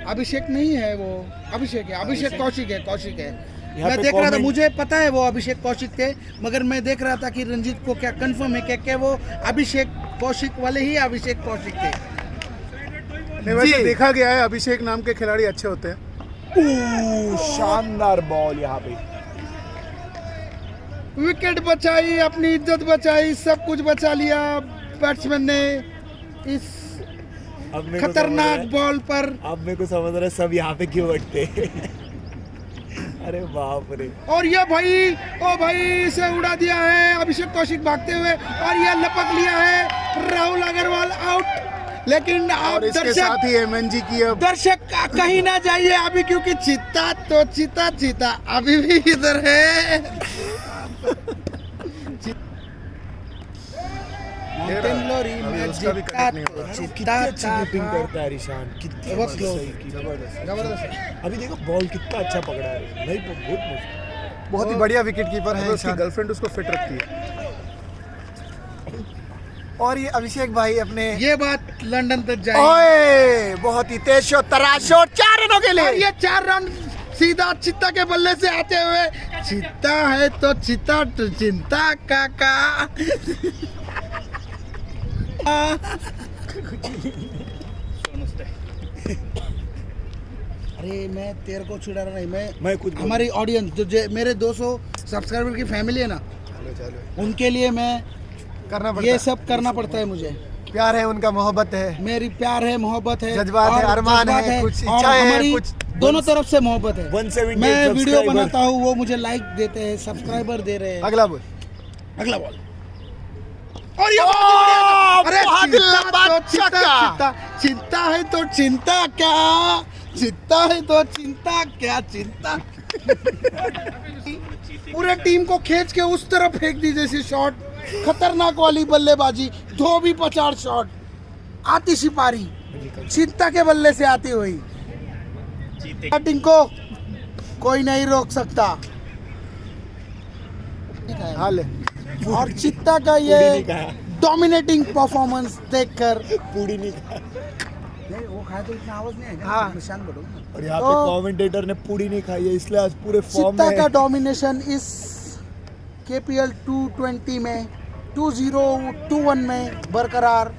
S2: अभिषेक नहीं है वो, अभिषेक है, अभिषेक कौशिक है, कौशिक है। मैं
S3: पे
S2: देख रहा था,
S3: comment-
S2: मुझे पता है वो अभिषेक कौशिक थे, मगर मैं देख रहा था कि रंजीत को क्या कंफर्म है क्या वो अभिषेक कौशिक वाले ही अभिषेक कौशिक थे।
S6: नहीं वैसे
S1: जी।
S6: देखा गया है अभिषेक नाम के खिलाड़ी अच्छे होते हैं। शानदार बॉल यहाँ पे।
S2: विकेट बचाई, अपनी इज्जत बचाई, सब कुछ बचा लिया बैट्समैन ने इस खतरनाक बॉल पर।
S6: अब मेरे को समझ रहा है सब यहाँ पे क्यों बैठते। अरे बाप रे।
S2: और ये भाई, ओ भाई, इसे उड़ा दिया है अभिषेक कौशिक भागते हुए, और ये लपक लिया है राहुल अग्रवाल आउट। लेकिन आप
S6: इसके साथ ही एमएनजी की अब
S2: दर्शक कहीं ना जाइए अभी, क्योंकि चीता तो चीता अभी भी इधर है।
S6: उसका भी कनेक्ट नहीं हो रहा। कितनी अच्छी कीपिंग करता है ईशान, कितनी
S2: बहुत
S6: अच्छी
S2: close।
S6: सही की।
S1: जबरदस्त,
S6: अभी देखो बॉल कितना अच्छा पकड़ा है, नहीं बहुत मस्त।
S5: बहुत ही बढ़िया विकेट कीपर है
S6: उसकी
S5: ईशान।
S6: गर्लफ्रेंड उसको फिट रखती है।
S5: और ये अभिषेक भाई अपने
S2: ये बात लंदन तक जाएगी।
S5: ओए बहुत ही तेज शॉट, तराश शॉट 4 रनों के
S2: और
S5: लिए।
S2: ये 4 रन सीधा चित्ता के बल्ले से आते हुए। चित्ता है तो चित्ता तो चिंता काका। अरे मैं तेरे को छुड़ा रहा नहीं,
S6: मैं कुछ
S2: हमारी ऑडियंस जो मेरे 200 सब्सक्राइबर की फैमिली है ना, उनके लिए मैं
S5: करना पड़ता
S2: ये
S5: है।
S2: सब करना पड़ता है मुझे।
S5: प्यार है उनका, मोहब्बत है,
S2: मेरी प्यार है, मोहब्बत है,
S5: जज्बात है,
S2: और
S5: अरमान है,
S2: जज्बात
S5: कुछ
S2: और
S5: इच्छाएं हैं,
S2: हमारी
S5: कुछ
S2: दोनों तरफ से मोहब्बत है।
S6: 178
S2: मैं वीडियो
S6: सब्सक्राइबर।
S2: बनाता हूँ, वो मुझे लाइक देते हैं, सब्सक्राइबर दे रहे हैं।
S5: अगला बोल।
S2: अगला बॉल, और ये बहुत ही बढ़िया। अरे
S5: बहुत
S2: चिंता
S5: लंबा
S2: तो चिंता,
S5: छक्का।
S2: चिंता है तो चिंता क्या, चिंता है तो चिंता क्या, चिंता। पूरे टीम को खींच के उस तरफ फेंक दी जैसी शॉट, खतरनाक वाली बल्लेबाजी, धोबी पछाड़ शॉट, आतिशी पारी, चिंता के बल्ले से आती हुई। बैटिंग को कोई नहीं रोक सकता।
S5: हाल
S2: और चित्ता का ये डोमिनेटिंग परफॉर्मेंस देखकर
S6: पूरी नहीं खाया।
S2: नहीं, वो खाया तो इतना आवाज नहीं आएगा।
S5: हाँ।
S2: निशान बोलो।
S6: और यहाँ पे
S2: तो-
S6: कमेंटेटर ने पूरी नहीं खाई है, इसलिए आज पूरे फॉर्म
S2: चित्ता
S6: में
S2: का
S6: है।
S2: डोमिनेशन इस KPL 220 में 2021 में बरकरार।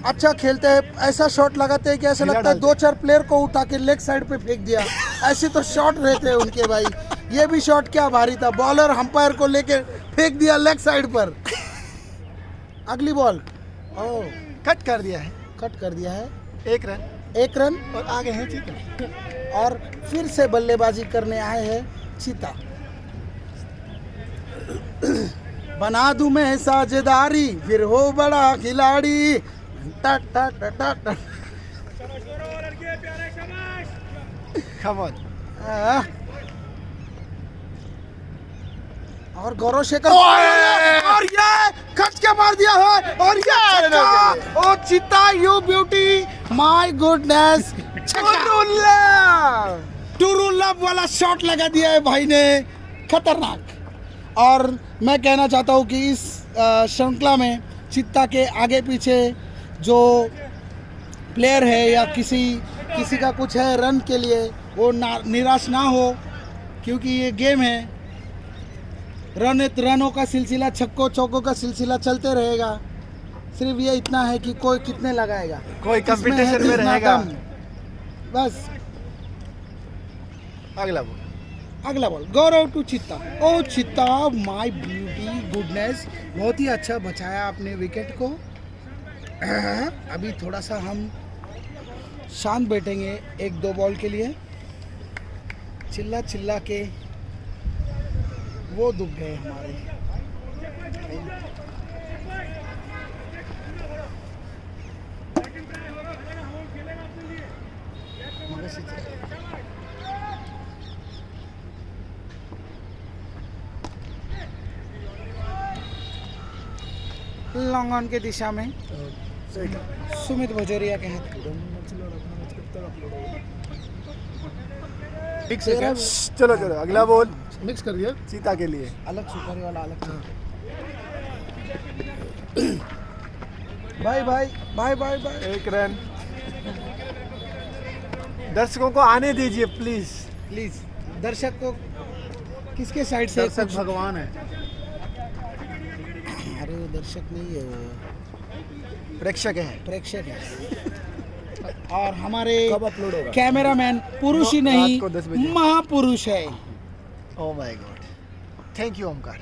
S2: अच्छा खेलते हैं, ऐसा शॉट लगाते हैं कि ऐसा लगता है 2-4 प्लेयर को उठा के लेग साइड पे फेंक दिया। ऐसे तो शॉट रहते हैं उनके भाई। ये भी शॉट क्या भारी था, बॉलर अंपायर को लेके फेंक दिया लेग साइड पर। अगली बॉल, ओह
S5: कट कर दिया है,
S2: कट कर दिया है।
S5: 1 रन
S2: 1 रन,
S5: और आगे हैं, ठीक है।
S2: और फिर से बल्लेबाजी करने आए हैं चीता। बना दूं मैं साझेदारी, फिर हो बड़ा खिलाड़ी। टा टा टा टा टा।
S5: Come on.
S2: आह। और गौरव शेखर, और ये खच के मार दिया है, और ये छक्का। ओ चित्ता, यू ब्यूटी, माय गुडनेस, टूरुल्ला वाला शॉट लगा दिया है भाई ने, खतरनाक। और मैं कहना चाहता हूँ कि इस श्रृंखला में चित्ता के आगे पीछे जो प्लेयर है या किसी का कुछ है रन के लिए, वो निराश ना हो, क्योंकि ये गेम है। रनों का सिलसिला, छक्कों चौकों का सिलसिला चलते रहेगा। सिर्फ ये इतना है कि कोई कितने लगाएगा,
S5: कोई
S2: किसमें है
S5: कंपटीशन में
S2: कितना
S5: रहेगा।
S2: दम। बस
S5: अगला बोल।
S2: अगला बॉल, गौरव टू चित्ता। ओ चित्ता, माय ब्यूटी गुडनेस, बहुत ही अच्छा बचाया आपने विकेट को। अभी थोड़ा सा हम शांत बैठेंगे 1-2 बॉल के लिए। चिल्ला चिल्ला के वो दुख गए हमारे। लॉन्ग ऑन के दिशा में सुमित भजोरिया के हाथ।
S5: चलो चलो अगला बॉल
S6: मिक्स कर दिया।
S5: चीता के लिए।
S2: अलग सुपारी वाला अलग। भाई भाई भाई भाई भाई
S5: 1 रन। दर्शकों को आने दीजिए प्लीज।
S2: प्लीज, दर्शक को किसके साइड से
S6: दर्शक
S2: कुछ-
S6: भगवान है।
S2: अरे वो दर्शक नहीं है, वो
S5: प्रेक्षक है।
S2: प्रेक्षक है। और हमारे
S1: कब अपलोड होगा?
S2: कैमरामैन पुरुष ही नहीं
S1: रात को 10 बजे।
S2: महापुरुष है।
S1: Oh my God, thank you Omkar.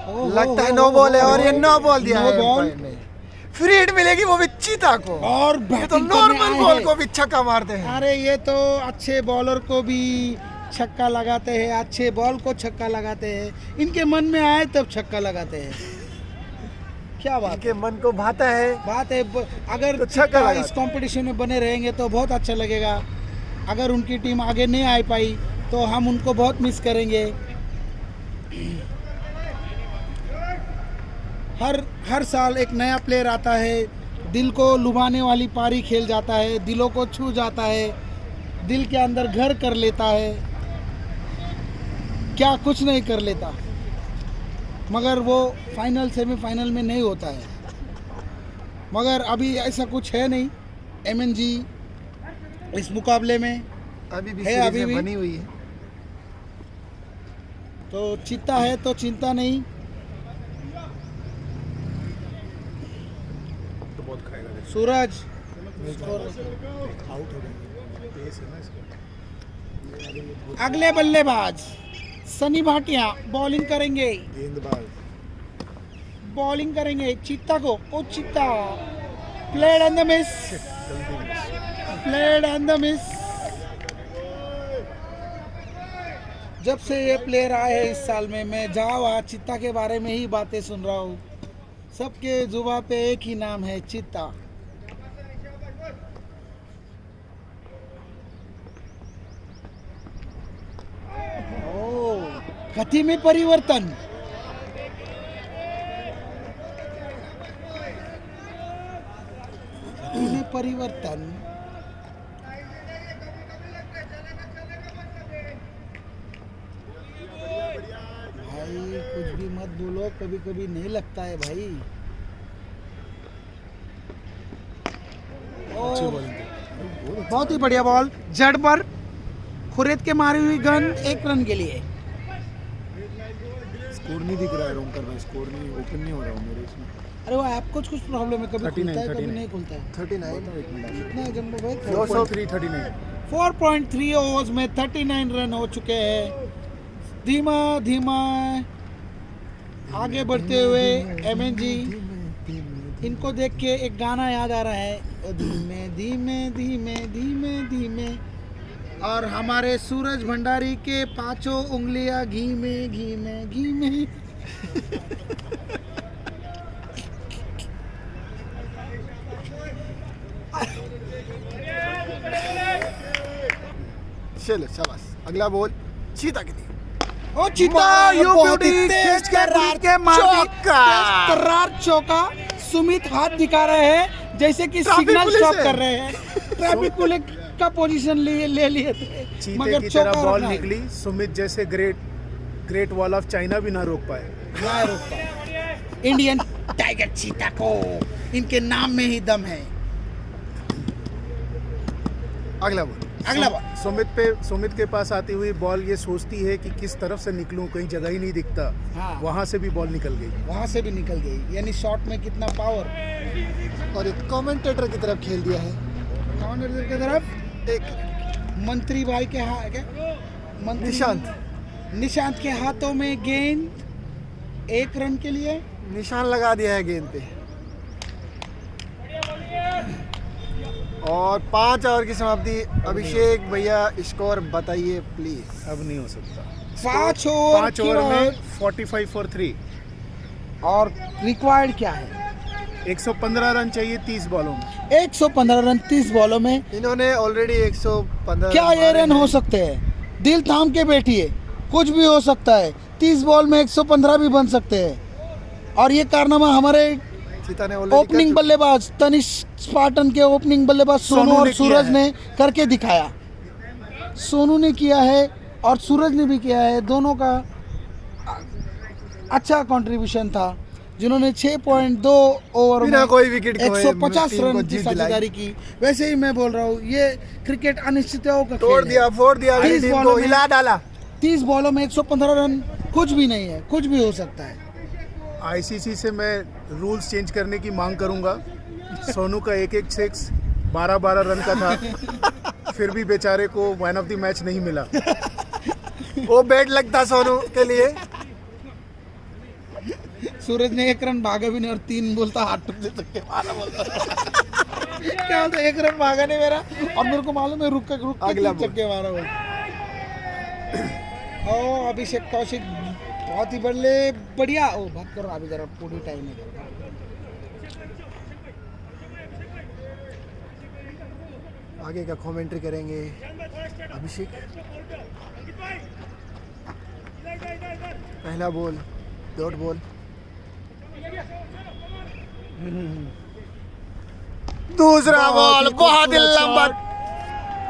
S2: ओहो,
S1: लगता है नो बॉल है और ये नो बॉल दिया
S2: नो
S1: है
S2: बॉल।
S1: एम्पायर ने। फ्री हिट मिलेगी वो भी चीता को,
S2: और
S1: ये तो
S2: बैटिंग करने
S1: नॉर्मल
S2: आए
S1: बॉल
S2: हैं।
S1: को भी छक्का मारते हैं।
S2: अरे ये तो अच्छे बॉलर को भी छक्का लगाते हैं, अच्छे बॉल को छक्का लगाते हैं, इनके मन में आए तब छक्का लगाते हैं। क्या बात
S1: इनके मन को भाता है।
S2: बात है। अगर
S1: तो छक्का
S2: चित्ता
S1: लगाते।
S2: इस कंपटीशन में बने रहेंगे तो बहुत अच्छा लगेगा। अगर उनकी टीम आगे नहीं आ पाई तो हम उनको बहुत मिस करेंगे। हर साल एक नया प्लेयर आता है, दिल को लुभाने वाली पारी खेल जाता है, दिलों को छू जाता है, दिल के अंदर घर कर लेता है, क्या कुछ नहीं कर लेता, मगर वो फाइनल सेमीफाइनल में नहीं होता है। मगर अभी ऐसा कुछ है नहीं। MNG इस मुकाबले में
S1: अभी भी
S2: है,
S1: सीरीज
S2: अभी
S1: में
S2: भी।
S1: बनी हुई है।
S2: तो चित्ता है तो चिंता नहीं।
S6: तो बहुत खाएगा देखो।
S2: सूरज
S1: आउट हो गया।
S6: पेस है ना इसका।
S2: अगले बल्लेबाज सनी भाटिया बॉलिंग करेंगे,
S6: गेंदबाज
S2: बॉलिंग करेंगे चित्ता को। ओ चित्ता, played and the miss, played and the miss. जब से ये प्लेयर आए हैं इस साल में, मैं जहाँ वहाँ चित्ता के बारे में ही बातें सुन रहा हूँ। सबके जुबा पे एक ही नाम है, चित्ता। गति में परिवर्तन, गति में परिवर्तन। भाई कुछ भी मत बोलो, कभी कभी नहीं लगता है भाई।
S6: अच्छी
S2: ओ,
S6: बॉलिंग थी।
S2: बहुत ही बढ़िया बॉल, जड़ पर खुरेद के मारी हुई गेंद, 1 रन के लिए।
S6: स्कोर नहीं दिख रहा है ओमकार भाई, स्कोर नहीं ओपन नहीं हो रहा है मेरे इसमें।
S2: अरे वो ऐप कुछ प्रॉब्लम है, कभी
S6: 39,
S2: खुलता है कभी
S6: 39।
S2: नहीं खुलता है।
S1: 39।
S2: कितना है जम्बो भाई?
S6: 4.339।
S2: 4.3 ओवर्स में 39 रन हो चुके हैं। धीमा धीमा आगे बढ़ते हुए MNG, इनको देख के एक गाना याद आ रहा है, ओ धीमे धीमे धीमे धीमे धीमे। और हमारे सूरज भंडारी के 5 उंगलियां घी में घी में घी में।
S1: चलो शाबाश। अगला बॉल चीता की थी।
S2: ओ चिता,
S1: मार,
S2: यू
S1: बहुत ही
S2: ब्यूटी
S1: तेज
S2: तर्रार के
S1: चौका।
S2: तर्रार चौका। सुमित हाथ दिखा रहे हैं जैसे कि
S1: ट्रैफिक
S2: सिग्नल
S1: पुलिस
S2: स्टॉप
S1: है।
S2: कर रहे हैं। ट्रैफिक पुलिस का पोजीशन ले लिए थे,
S6: चीते
S2: मगर
S6: की
S2: चौका
S6: तरह बॉल
S2: रखना है।
S6: निकली, सुमित जैसे ग्रेट वॉल ऑफ चाइना भी ना रोक पाए।
S2: ना रोक पाए। इंडियन टाइगर चीता को इनके नाम में ही दम है।
S1: अगला बॉल।
S2: अगला बॉल,
S6: सुमित के पास आती हुई बॉल ये सोचती है कि किस तरफ से निकलूं, कहीं जगह ही नहीं दिखता।
S2: हाँ।
S6: वहां से भी बॉल निकल गई।
S2: वहां से भी निकल गई, यानी शॉट में कितना पावर।
S1: और एक कमेंटेटर की तरफ खेल दिया है।
S2: काउंटर की तरफ
S1: एक
S2: मंत्री भाई के हाथ, क्या मंत्री निशांत के हाथों में गेंद, 1 रन के लिए।
S1: निशान लगा दिया है गेंद पे। और 5 ओवर की समाप्ति। अभिषेक भैया स्कोर बताइए प्लीज।
S6: अब नहीं हो सकता।
S2: 5 ओवर
S6: 5 ओवर में 45 फॉर 3।
S2: और रिक्वायर्ड क्या है?
S6: 115 रन चाहिए 30 बॉलों में।
S2: 115 रन 30 बॉलों में।
S1: इन्होंने ऑलरेडी 115
S2: क्या ये रन हो सकते हैं? दिल थाम के बैठिए, कुछ भी हो सकता है। 30 बॉल में 115 भी बन सकते हैं। और ये कारनामा हमारे
S1: चीता ने ऑलरेडी
S2: ओपनिंग बल्लेबाज तनिष्क स्पार्टन के ओपनिंग बल्लेबाज सोनू और सूरज ने करके दिखाया। सोनू ने किया है और सूरज ने भी किया है, दोनों का अच्छा कंट्रीब्यूशन था, जिन्होंने 6.2 ओवर
S1: बिना
S2: में
S1: कोई विकेट खोए
S2: 150
S1: टीम को
S2: रन की
S1: जीत दिलाई।
S2: साझेदारी की। वैसे ही मैं बोल रहा हूँ, ये क्रिकेट अनिश्चितताओं का
S1: तोड़
S2: खेल
S1: दिया,
S2: है।
S1: फोड़ दिया,
S2: 30
S1: टीम
S2: बॉलों
S1: को
S2: में-
S1: हिला डाला।
S2: 30 बॉलों में 115 रन कुछ भी नहीं है, कुछ भी हो सकता है।
S6: आईसीसी से मैं रूल्स चेंज करने की मांग करूंगा। सोनू का 1-1 6 12-12 रन का था, फिर भी बेचारे को मैन ऑफ द मैच नहीं मिला।
S5: वो बैड लगता सोनू के लिए।
S2: सूरज ने 1 रन भागा भी नहीं और 3 बोलता हाथ टूट दे छक्के मारा बोलता। क्या बोलता 1 रन भागा नहीं मेरा और मेरे को मालूम है रुक के
S5: अगला बॉल।
S2: छक्के मारा बोलता। ओ अभिषेक कौशिक बहुत ही बढ़िया। ओ बात करो अभी जरा पूरी टाइम है।
S5: आगे का कमेंट्री करेंगे अभिषेक। पहला बॉल, डॉट बॉल। दूसरा बॉल बहुत ही लंबा,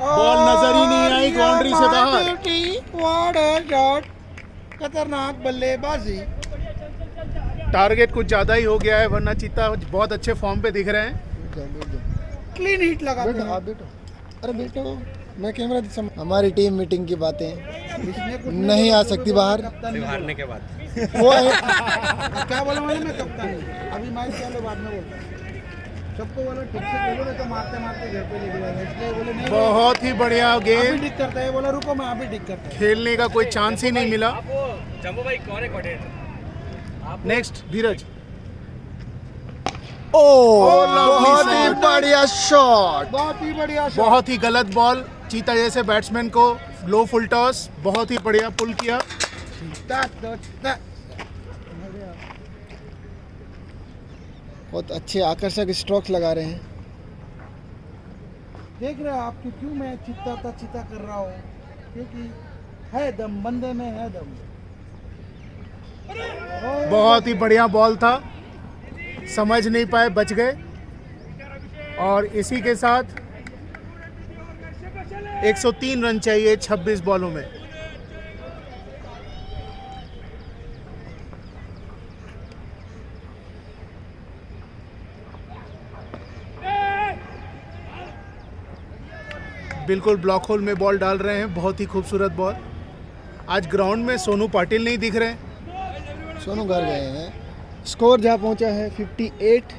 S6: बॉल नजर ही नहीं आई, बाउंड्री से बाहर।
S2: व्हाट अ शॉट, खतरनाक बल्लेबाजी।
S6: टारगेट कुछ ज्यादा ही हो गया है, वरना चीता बहुत अच्छे फॉर्म पे दिख रहे हैं।
S2: क्लीन हिट लगा।
S5: बेटो, अरे बेटो, मैं कैमरा हमारी टीम मीटिंग की बातें नहीं आ सकती बाहर।
S3: हारने के बाद
S5: वो है
S2: क्या बोला मैंने, मैं कप्तान हूं। अभी मैच चलो बाद में बोलता हूं। सबको बोला ठीक से खेलो नहीं तो मारते मारते घर पे लेके जाएंगे, इसलिए बोले नहीं
S6: बहुत ही बढ़िया
S2: अभी
S6: गेम,
S2: डिक करता है। बोला रुको मैं अभी डिक करता हूं।
S6: खेलने का कोई चांस ही नहीं मिला।
S4: जम्बो भाई कौन है कोऑर्डिनेटर?
S6: नेक्स्ट धीरज।
S5: बहुत ही बढ़िया शॉट।
S2: बहुत ही बढ़िया शॉट।
S6: बहुत ही गलत बॉल, चीता जैसे बैट्समैन को लो फुल टॉस, बहुत ही बढ़िया पुल किया।
S5: बहुत अच्छे आकर्षक स्ट्रोक्स लगा रहे हैं।
S2: देख रहे हो आप कि क्यों मैं चित्ता कर रहा हूँ, क्योंकि है दम, बंदे में है दम।
S6: बहुत ही बढ़िया बॉल था, समझ नहीं पाए, बच गए। और इसी के साथ 103 रन चाहिए 26 बॉलों में। बिल्कुल ब्लॉक होल में बॉल डाल रहे हैं, बहुत ही खूबसूरत बॉल। आज ग्राउंड में सोनू पाटिल नहीं दिख रहे।
S5: सोनू घर गए हैं। स्कोर जहाँ पहुंचा है 58।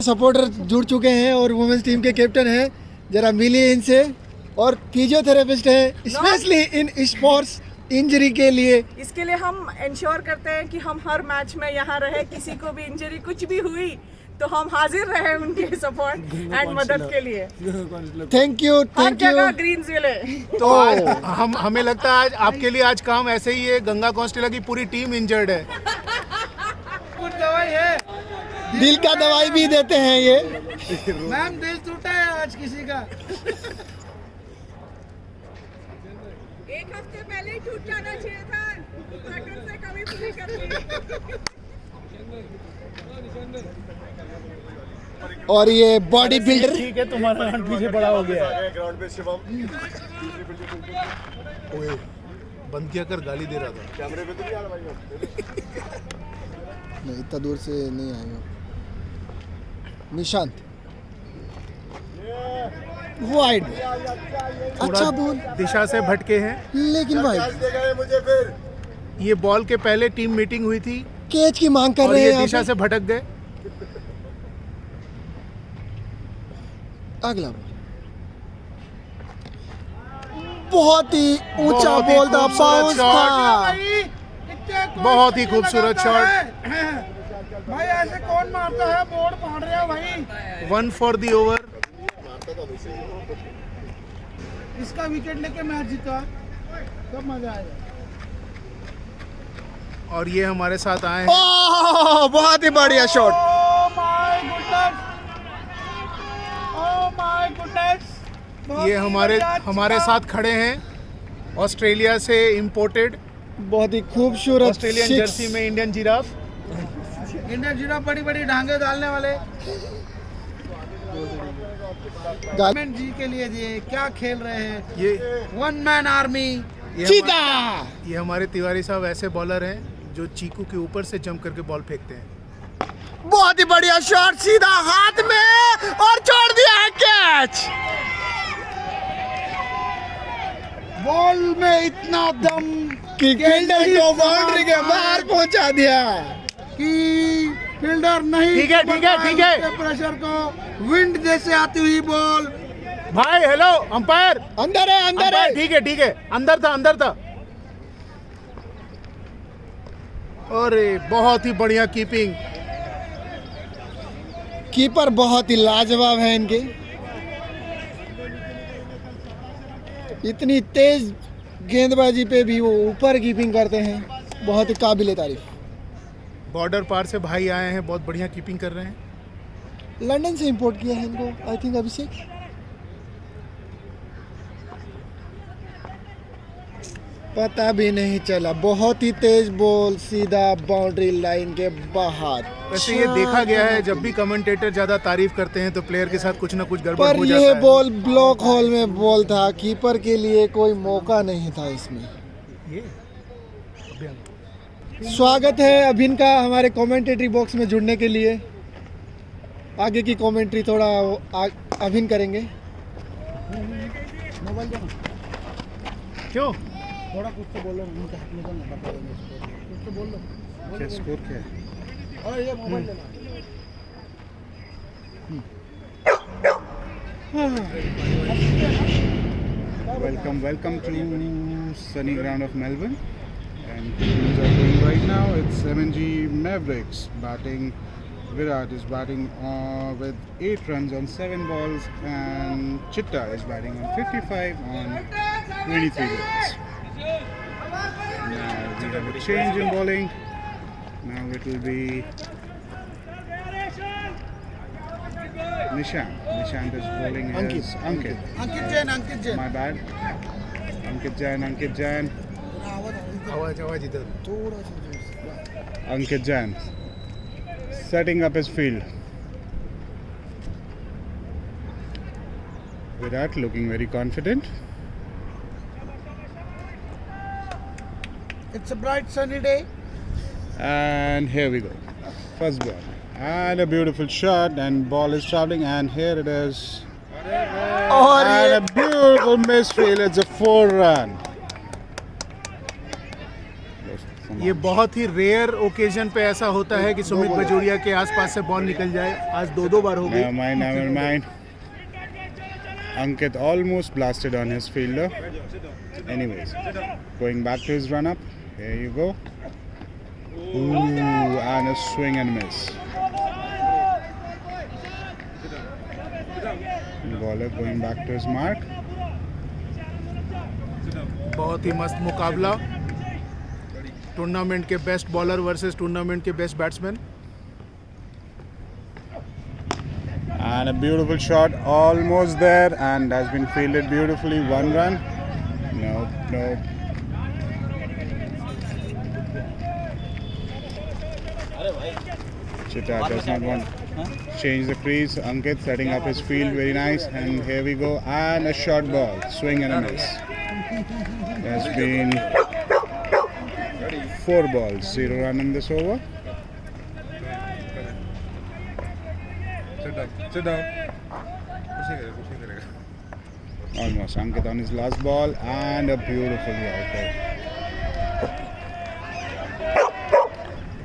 S5: सपोर्टर जुड़ चुके हैं और वुमेन्स टीम के कैप्टन हैं, जरा मिलिए इनसे। और फिजियोथेरेपिस्ट है स्पेशली इन स्पोर्ट्स इंजरी के लिए।
S7: इसके लिए हम इंश्योर करते हैं कि हम हर मैच में यहाँ रहे, किसी को भी इंजरी कुछ भी हुई तो हम हाजिर रहे उनके सपोर्ट एंड मदद के लिए।
S5: Thank you,
S7: her
S5: thank you.
S7: जगह ग्रीन जिले।
S6: तो आज हमें लगता है आज आपके लिए आज काम ऐसे ही है। गंगा कॉन्स्टेला की पूरी टीम इंजर्ड है।
S2: कुछ दवाई है,
S5: दिल का दवाई भी देते हैं ये।
S2: मैम दिल टूटा है आज किसी का।
S7: एक हफ्ते पहले ही टूट जाना चाहिए था, पैटर्न से कमी पूरी कर ली।
S5: और ये बॉडी बिल्डर
S6: ठीक है, तुम्हारा रन पीछे बड़ा हो गया। ओए, बंद किया कर, गाली दे रहा था। कैमरे पे तो नहीं आ रहा भाई।
S5: नहीं, इतना दूर से नहीं आएगा। निशांत वाइड, अच्छा बॉल,
S6: दिशा से भटके हैं,
S5: लेकिन भाई
S6: ये बॉल के पहले टीम मीटिंग हुई थी
S5: कैच की मांग कर
S6: और
S5: रहे
S6: ये
S5: हैं।
S6: दिशा से भटक गए।
S5: अगला बॉल बहुत ही ऊंचा
S6: बहुत ही
S5: बॉल था,
S6: खूबसूरत
S5: बाउंस
S6: शॉट।
S5: था।
S6: बहुत ही खूबसूरत शॉट।
S2: भाई ऐसे कौन मारता है, बोर्ड फाड़ रहे हो भाई।
S6: 1 फॉर द ओवर।
S2: इसका विकेट लेके मैच जीता, तब मजा आएगा।
S6: और ये हमारे साथ आए हैं।
S5: ओह, बहुत ही बढ़िया shot.
S2: Oh my goodness, oh my goodness.
S6: ये हमारे साथ खड़े हैं, ऑस्ट्रेलिया से इंपोर्टेड,
S5: बहुत ही खूबसूरत
S6: ऑस्ट्रेलियन
S5: six।
S6: जर्सी में इंडियन जिराफ।
S2: इंडियन जीरा बड़ी बड़ी डांगे डालने वाले
S5: गा-
S2: गवर्नमेंट जी के लिए ये क्या खेल रहे हैं,
S6: ये
S2: वन मैन आर्मी।
S6: ये
S5: चीता।
S6: ये हमारे तिवारी साहब ऐसे बॉलर हैं जो चीकू के ऊपर से जंप करके बॉल फेंकते हैं।
S5: बहुत ही बढ़िया शॉट, सीधा हाथ में और छोड़ दिया है कैच।
S2: बॉल में इतना दम
S5: कि फील्डर को बाउंड्री के बाहर पहुंचा दिया।
S2: कि फील्डर नहीं
S6: ठीक है, ठीक है, ठीक है।
S2: उसके प्रेशर को विंड जैसे आती हुई बॉल।
S6: भाई हेलो अंपायर,
S5: अंदर है, अंदर है।
S6: ठीक है, ठीक है, अंदर था, अंदर था। अरे बहुत ही बढ़िया कीपिंग।
S5: कीपर बहुत ही लाजवाब है इनके, इतनी तेज गेंदबाजी पे भी वो ऊपर कीपिंग करते हैं, बहुत ही काबिल तारीफ।
S6: बॉर्डर पार से भाई आए हैं, बहुत बढ़िया कीपिंग कर रहे हैं।
S5: लंदन से इंपोर्ट किया है इनको आई थिंक अभिषेक। पता भी नहीं चला, बहुत ही तेज बॉल सीधा बाउंड्री लाइन के बाहर।
S6: वैसे ये देखा गया है जब भी कमेंटेटर ज्यादा तारीफ करते हैं तो प्लेयर के साथ कुछ ना कुछ गड़बड़
S5: पर
S6: हो जाता
S5: ये
S6: है।
S5: बॉल ब्लॉक होल में बॉल था, कीपर के लिए कोई मौका नहीं था इसमें।
S6: ये
S5: स्वागत है अभिन का हमारे कमेंटेटरी बॉक्स में जुड़ने के लिए। आगे की कमेंट्री थोड़ा अभिन करेंगे।
S6: क्यों?
S2: थोड़ा कुछ तो बोलो, उनके हाथ में तो ना बताओ, कुछ तो बोल लो।
S6: क्या स्कोर क्या है?
S2: और ये मोबाइल लेना।
S8: Welcome to sunny ground of Melbourne, and the teams are playing right now. It's MNG Mavericks batting. Virat is batting with 8 runs on 7 balls, and Chitta is batting on 55 on 23 balls. Now we have a change in bowling. Now it will be Nishant. Nishant is bowling as Ankit.
S2: Ankit Jain.
S8: My bad. Ankit Jain.
S6: आवाज इधर।
S2: थोड़ा सा जोर से।
S8: Ankit Jain. Setting up his field. Virat looking very confident.
S2: It's a bright sunny day.
S8: And here we go. First ball. And a beautiful shot, and ball is traveling, and here it is.
S5: और
S8: And a beautiful misfield. It's a 4-run.
S6: ये बहुत ही rare occasion पे ऐसा होता है कि सुमित बजोरिया के आसपास से बॉल निकल जाए। आज दो बार हो गई।
S8: Never mind. Ankit almost blasted on his fielder. Anyways, going back to his run-up. Here you go. Ooh, and a swing and miss. Bowler going back to his mark.
S6: बहुत ही मस्त मुकाबला। टूर्नामेंट के बेस्ट बॉलर वर्सेस टूर्नामेंट के best batsman.
S8: And a beautiful shot, almost there, and has been fielded beautifully. 1 run. Nope. Chitta does not want change the crease. Ankit setting up his field, very nice. And here we go, and a short ball, swing and a miss. There's been 4 balls, 0 run in this over.
S9: Sit down.
S8: Almost Ankit on his last ball, and a beautiful Yorker.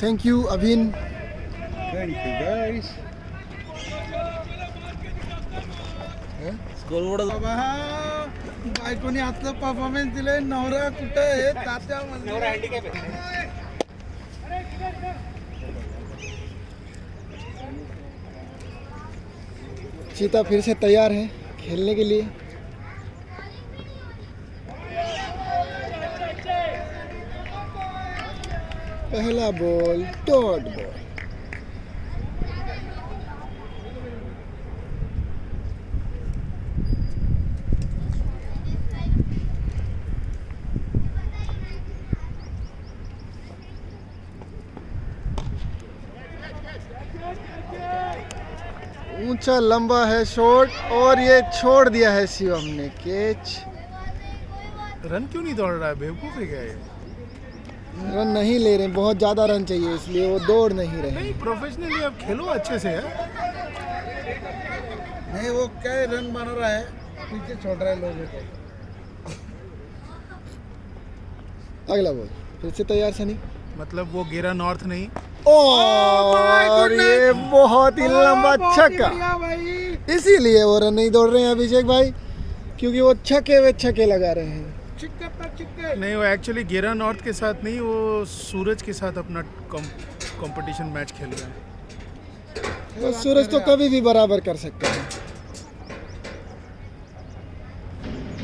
S5: Thank you अभिन।
S8: Thank you guys.
S2: बायकोनी आजचं performance दिले। नवरा कुठे आहे? तात्या
S5: चीता फिर से तैयार है खेलने के लिए। पहला बॉल डॉट बॉल। ऊंचा लंबा है शॉट, और ये छोड़ दिया है शिवम ने कैच।
S6: रन क्यों नहीं दौड़ रहा है? बेवकूफ है क्या ये?
S5: रन नहीं ले रहे, बहुत ज़्यादा रन चाहिए इसलिए वो दौड़ नहीं रहे।
S6: नहीं, प्रोफेशनली अब खेलो अच्छे से यार।
S2: नहीं, वो क्या रन बना रहा है, पीछे छोड़ रहा है लोगों को।
S5: अगला बॉल फिर से तैयार सनी।
S6: मतलब वो गिरा नॉर्थ नहीं,
S5: और ये बहुत ही लंबा छक्का, इसीलिए वो रन नहीं दौड़ रहे हैं अभिषेक भाई, क्योंकि वो छक्के लगा रहे हैं।
S6: नहीं, वो एक्चुअली गिरा नॉर्थ के साथ नहीं, वो सूरज के साथ अपना कंपटीशन मैच खेल रहा है।
S5: तो सूरज तो कभी भी बराबर कर सकते हैं।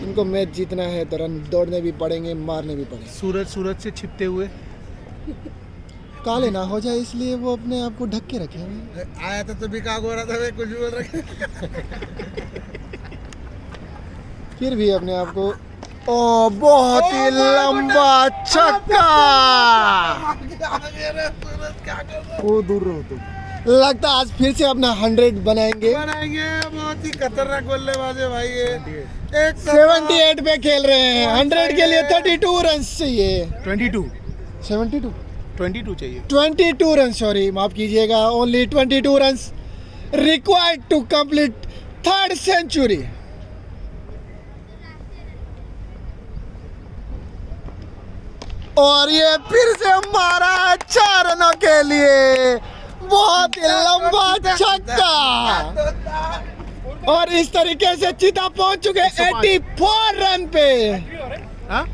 S5: इनको मैच जीतना है तो रन दौड़ने भी पड़ेंगे, मारने भी पड़ेंगे।
S6: सूरज से छिपते हुए
S5: काले ना हो जाए, इसलिए वो अपने आप को ढक के रखे हुए।
S2: आया था तो भी काग हो रहा था, कुछ भी बोल रखे।
S5: फिर भी अपने आप को, ओ बहुत ही लंबा छक्का, वो दूर रहो तुम। लगता है आज फिर से अपना 100 बनाएंगे।
S2: बहुत ही खतरनाक बल्लेबाज है भाई ये।
S5: 78 पे खेल रहे हैं, 100 के लिए 32 रन चाहिए।
S6: 22 चाहिए।
S5: 22 रन, सॉरी माफ कीजिएगा, only 22 run required to complete 3rd century. और ये फिर से मारा 4 रनों के लिए, बहुत ही लंबा छक्का। और इस तरीके से चीता पहुंच चुके 84 रन पे।
S6: हाँ?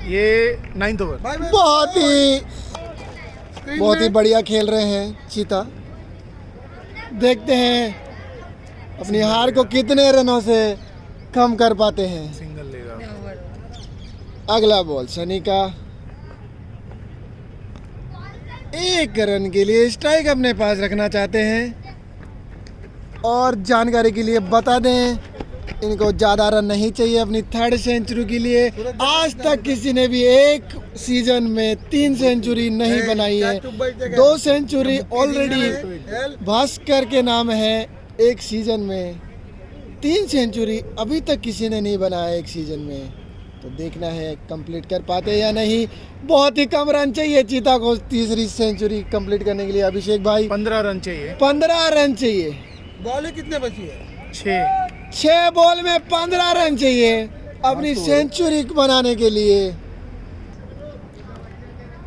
S6: ये 9th ओवर।
S5: बहुत ही बढ़िया खेल रहे हैं चीता। देखते हैं अपनी हार को कितने रनों से कम कर पाते हैं।
S6: सिंगल लेगा।
S5: अगला बॉल सनी का, 1 रन के लिए स्ट्राइक अपने पास रखना चाहते हैं। और जानकारी के लिए बता दें, इनको ज़्यादा रन नहीं चाहिए अपनी 3rd सेंचुरी के लिए। आज तक किसी ने भी एक सीजन में 3 सेंचुरी नहीं बनाई है। 2 सेंचुरी ऑलरेडी भास्कर के नाम है एक सीजन में। 3 सेंचुरी अभी तक किसी ने नहीं बनाया एक सीजन में। तो देखना है कंप्लीट कर पाते या नहीं। बहुत ही कम रन चाहिए चीता को 3री सेंचुरी कंप्लीट करने के लिए। अभिषेक भाई
S6: 15 रन चाहिए।
S5: 15 रन चाहिए।
S2: बॉल कितने बची है?
S5: 6 बॉल में 15 रन चाहिए अपनी सेंचुरी बनाने के लिए।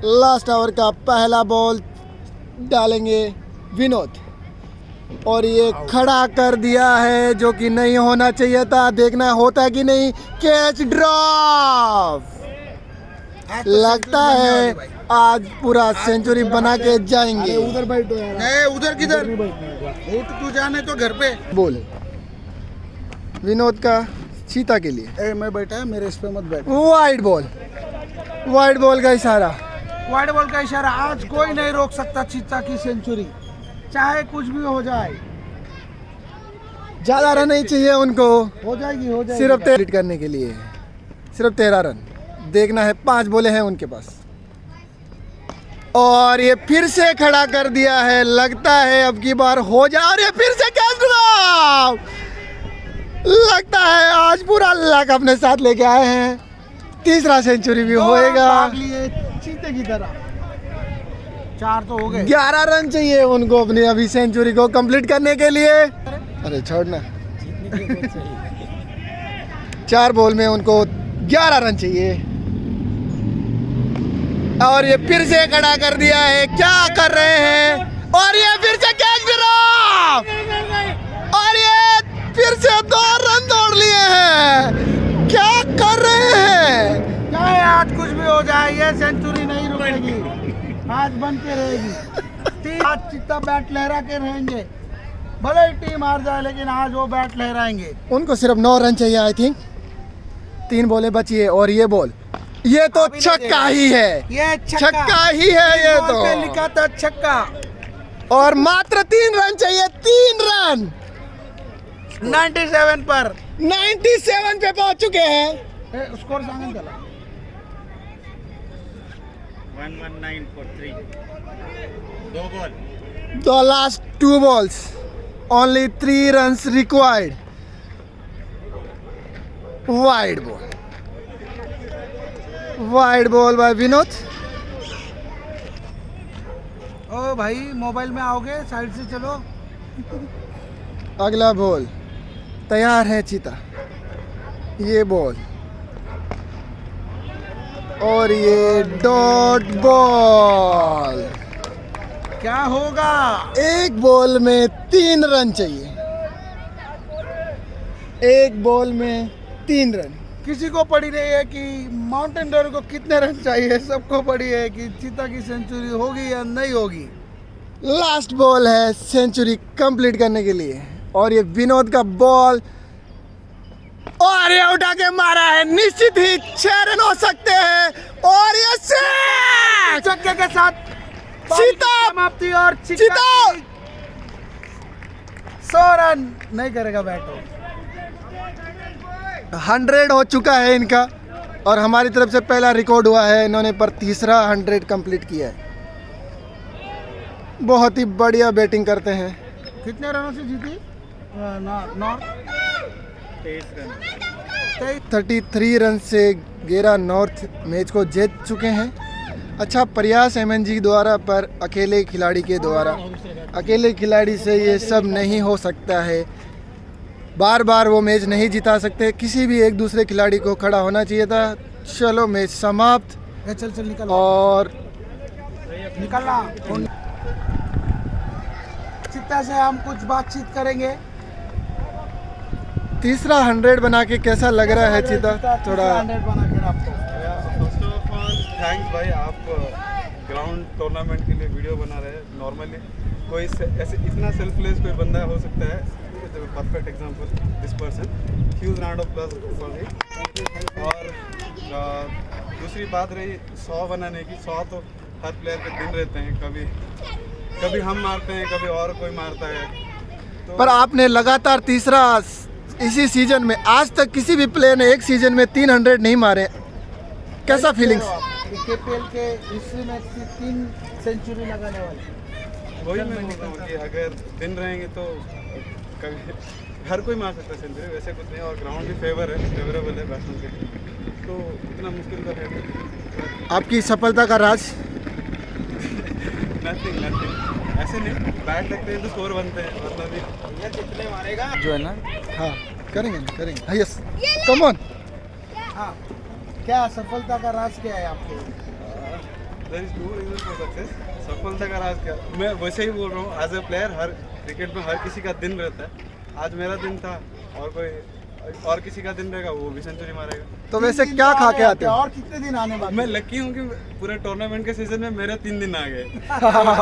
S5: लास्ट ओवर का पहला बॉल डालेंगे विनोद, और ये खड़ा कर दिया है जो कि नहीं होना चाहिए था। देखना होता है कि नहीं। कैच ड्रॉप, लगता है आज पूरा सेंचुरी बना के जाएंगे।
S2: उधर बैठो यार। उधर किधर? उठ तू जाने तो घर पे।
S5: बोल विनोद का चीता के लिए।
S2: मैं बैठा है, मेरे इस पे मत बैठ।
S5: वाइड बॉल का इशारा।
S2: वाइड बॉल का इशारा। आज कोई नहीं रोक सकता चीता की सेंचुरी, चाहे कुछ भी हो जाए।
S5: ज्यादा रन नहीं चाहिए उनको,
S2: हो जाएगी
S5: सिर्फ 13 करने के लिए, सिर्फ 13 रन। देखना है, 5 बॉलें हैं उनके पास। और ये फिर से खड़ा कर दिया है, लगता है अब की बार हो जाए। और ये फिर से कैच ड्रॉप, लगता है आज पूरा लक अपने साथ लेके आए हैं। 3रा सेंचुरी भी होएगा।
S2: चीते की तरह 4 तो हो गए।
S5: 11 रन चाहिए उनको अपनी अभी सेंचुरी को कंप्लीट करने के लिए। अरे छोड़ना, 4 बॉल में उनको 11 रन चाहिए। और ये फिर से खड़ा कर दिया है, क्या कर रहे हैं। और ये फिर से कैच ड्रॉप, और ये फिर से 2 रन दौड़ लिए हैं। क्या कर रहे हैं।
S2: चाहे आज कुछ भी हो जाए, ये सेंचुरी नहीं रुकेगी, आज बन के रहेगी। आज चित्ता बैट लहरा के रहेंगे, भले ही टीम हार जाए, लेकिन आज वो बैट लहराएंगे।
S5: उनको सिर्फ 9 रन चाहिए आई थिंक। 3 बॉलें बची है। और ये बॉल, ये तो छक्का ही है,
S2: ये
S5: छक्का ही है ये तो।
S2: पे लिखा था छक्का।
S5: और मात्र 3 रन चाहिए, 3 रन
S2: 97 पर
S5: 97 पे पहुंच चुके हैं।
S2: स्कोर सांगन चला
S3: 119 for 3. 2 ball.
S5: The last 2 balls, only 3 runs required. Wide ball by Vinod.
S2: ओ भाई, मोबाइल में आओगे, साइड से चलो।
S5: अगला बॉल तैयार है चीता। ये बॉल, और ये डॉट बॉल।
S2: क्या होगा?
S5: एक बॉल में 3 रन चाहिए, एक बॉल में 3 रन।
S2: किसी को पड़ी नहीं है कि माउंटेन डोर को कितने रन चाहिए, सबको पड़ी है कि चीता की सेंचुरी होगी या नहीं होगी।
S5: लास्ट बॉल है सेंचुरी कंप्लीट करने के लिए, और ये विनोद का बॉल, और ये उठा के मारा है। निश्चित ही 6 रन हो सकते हैं, और ये
S2: छक्के के साथ
S5: चीता
S2: समाप्ति, और
S5: चीता
S2: 100 रन नहीं करेगा बैट।
S5: 100 हो चुका है इनका, और हमारी तरफ से पहला रिकॉर्ड हुआ है इन्होंने, पर तीसरा 100 कंप्लीट किया है। बहुत ही बढ़िया बैटिंग करते हैं।
S2: कितने रनों से जीती?
S5: 33 रन से गेरा नॉर्थ मैच को जीत चुके हैं। अच्छा प्रयास MNG द्वारा, पर अकेले खिलाड़ी के द्वारा, अकेले खिलाड़ी से ये सब नहीं हो सकता है। बार बार वो मैच नहीं जिता सकते, किसी भी एक दूसरे खिलाड़ी को खड़ा होना चाहिए था। चलो मैच समाप्त,
S2: चल चल निकल,
S5: और
S2: निकलना। चित्ता से हम कुछ बातचीत करेंगे।
S5: तीसरा 100 बना के कैसा लग रहा है चीता? थोड़ा
S2: 100 बना के आपको।
S9: फर्स्ट ऑफ ऑल थैंक्स भाई, आप ग्राउंड टूर्नामेंट के लिए वीडियो बना रहे हैं। नॉर्मली कोई ऐसे इतना सेल्फलेस कोई बंदा हो सकता है, perfect example this person. Huge round of applause for him. और दूसरी बात रही 100 बनाने की, 100 तो हर प्लेयर के दिन रहते हैं, कभी हम मारते हैं, कभी और कोई मारता है। तो
S5: पर आपने लगातार तीसरा इसी सीजन में, आज तक किसी भी प्लेयर ने एक सीजन में 300 नहीं मारे, कैसा फीलिंग्स?
S2: KPL के हिस्ट्री में 3 सेंचुरी लगाने वाले।
S9: वही मैं बोल रहा हूँ कि अगर दिन रहेंगे तो कभी हर कोई मार सकता है सेंचुरी, वैसे कुछ नहीं। और ग्राउंड भी फेवरेबल है बैट्समैन के लिए, तो इतना मुश्किल तो है नहीं।
S5: आपकी सफलता का राज?
S9: नथिंग ऐसे नहीं, बैट लगते हैं तो स्कोर बनते हैं, मतलब ये
S2: कितने मारेगा
S4: जो है ना,
S5: हाँ करेंगे। Yes, come on.
S2: हाँ, क्या सफलता का राज क्या है आपको?
S9: There is no reason for success. सफलता का राज क्या, मैं वैसे ही बोल रहा हूँ, एज ए प्लेयर हर क्रिकेट में हर किसी का दिन रहता है। आज मेरा दिन था, और किसी का दिन रहेगा, वो भी सेंचुरी मारेगा।
S5: तो वैसे क्या खा के आते हो?
S2: और कितने दिन आने वाले?
S9: मैं लकी हूँ कि पूरे टूर्नामेंट के सीजन में मेरे 3 दिन आ गए।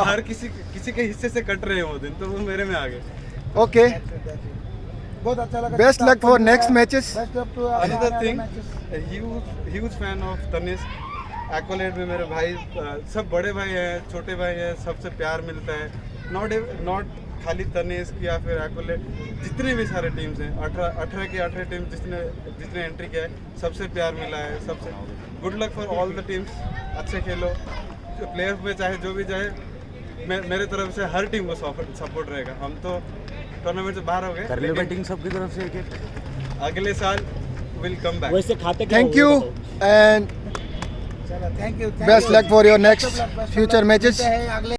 S9: हर किसी के हिस्से से कट रहे हैं वो दिन, तो वो मेरे में आ गए।
S5: ओके,
S2: बहुत अच्छा लगा।
S5: Best luck for next matches.
S9: Another thing, huge fan of Tanishq. एक्कोलेट में मेरे भाई, सब बड़े भाई हैं, छोटे भाई हैं, सबसे प्यार मिलता है। नॉट खाली तनिष्क या फिर एक्कोलेट, जितने भी सारे टीम्स हैं, 18 की 18 टीम जिसने एंट्री किया है, सबसे प्यार मिला है। सबसे good luck for all the teams. अच्छे खेलो, प्लेयर्स में चाहे जो भी जाए, मेरे तरफ से हर टीम को सपोर्ट रहेगा। हम तो टूर्नामेंट से बाहर हो गए,
S3: बैटिंग सबकी तरफ से एक
S9: अगले साल विल कम बैक।
S3: वैसे खाते
S5: थैंक यू एंड
S2: चलो, thank you.
S5: Best luck for your next future matches.
S2: अगले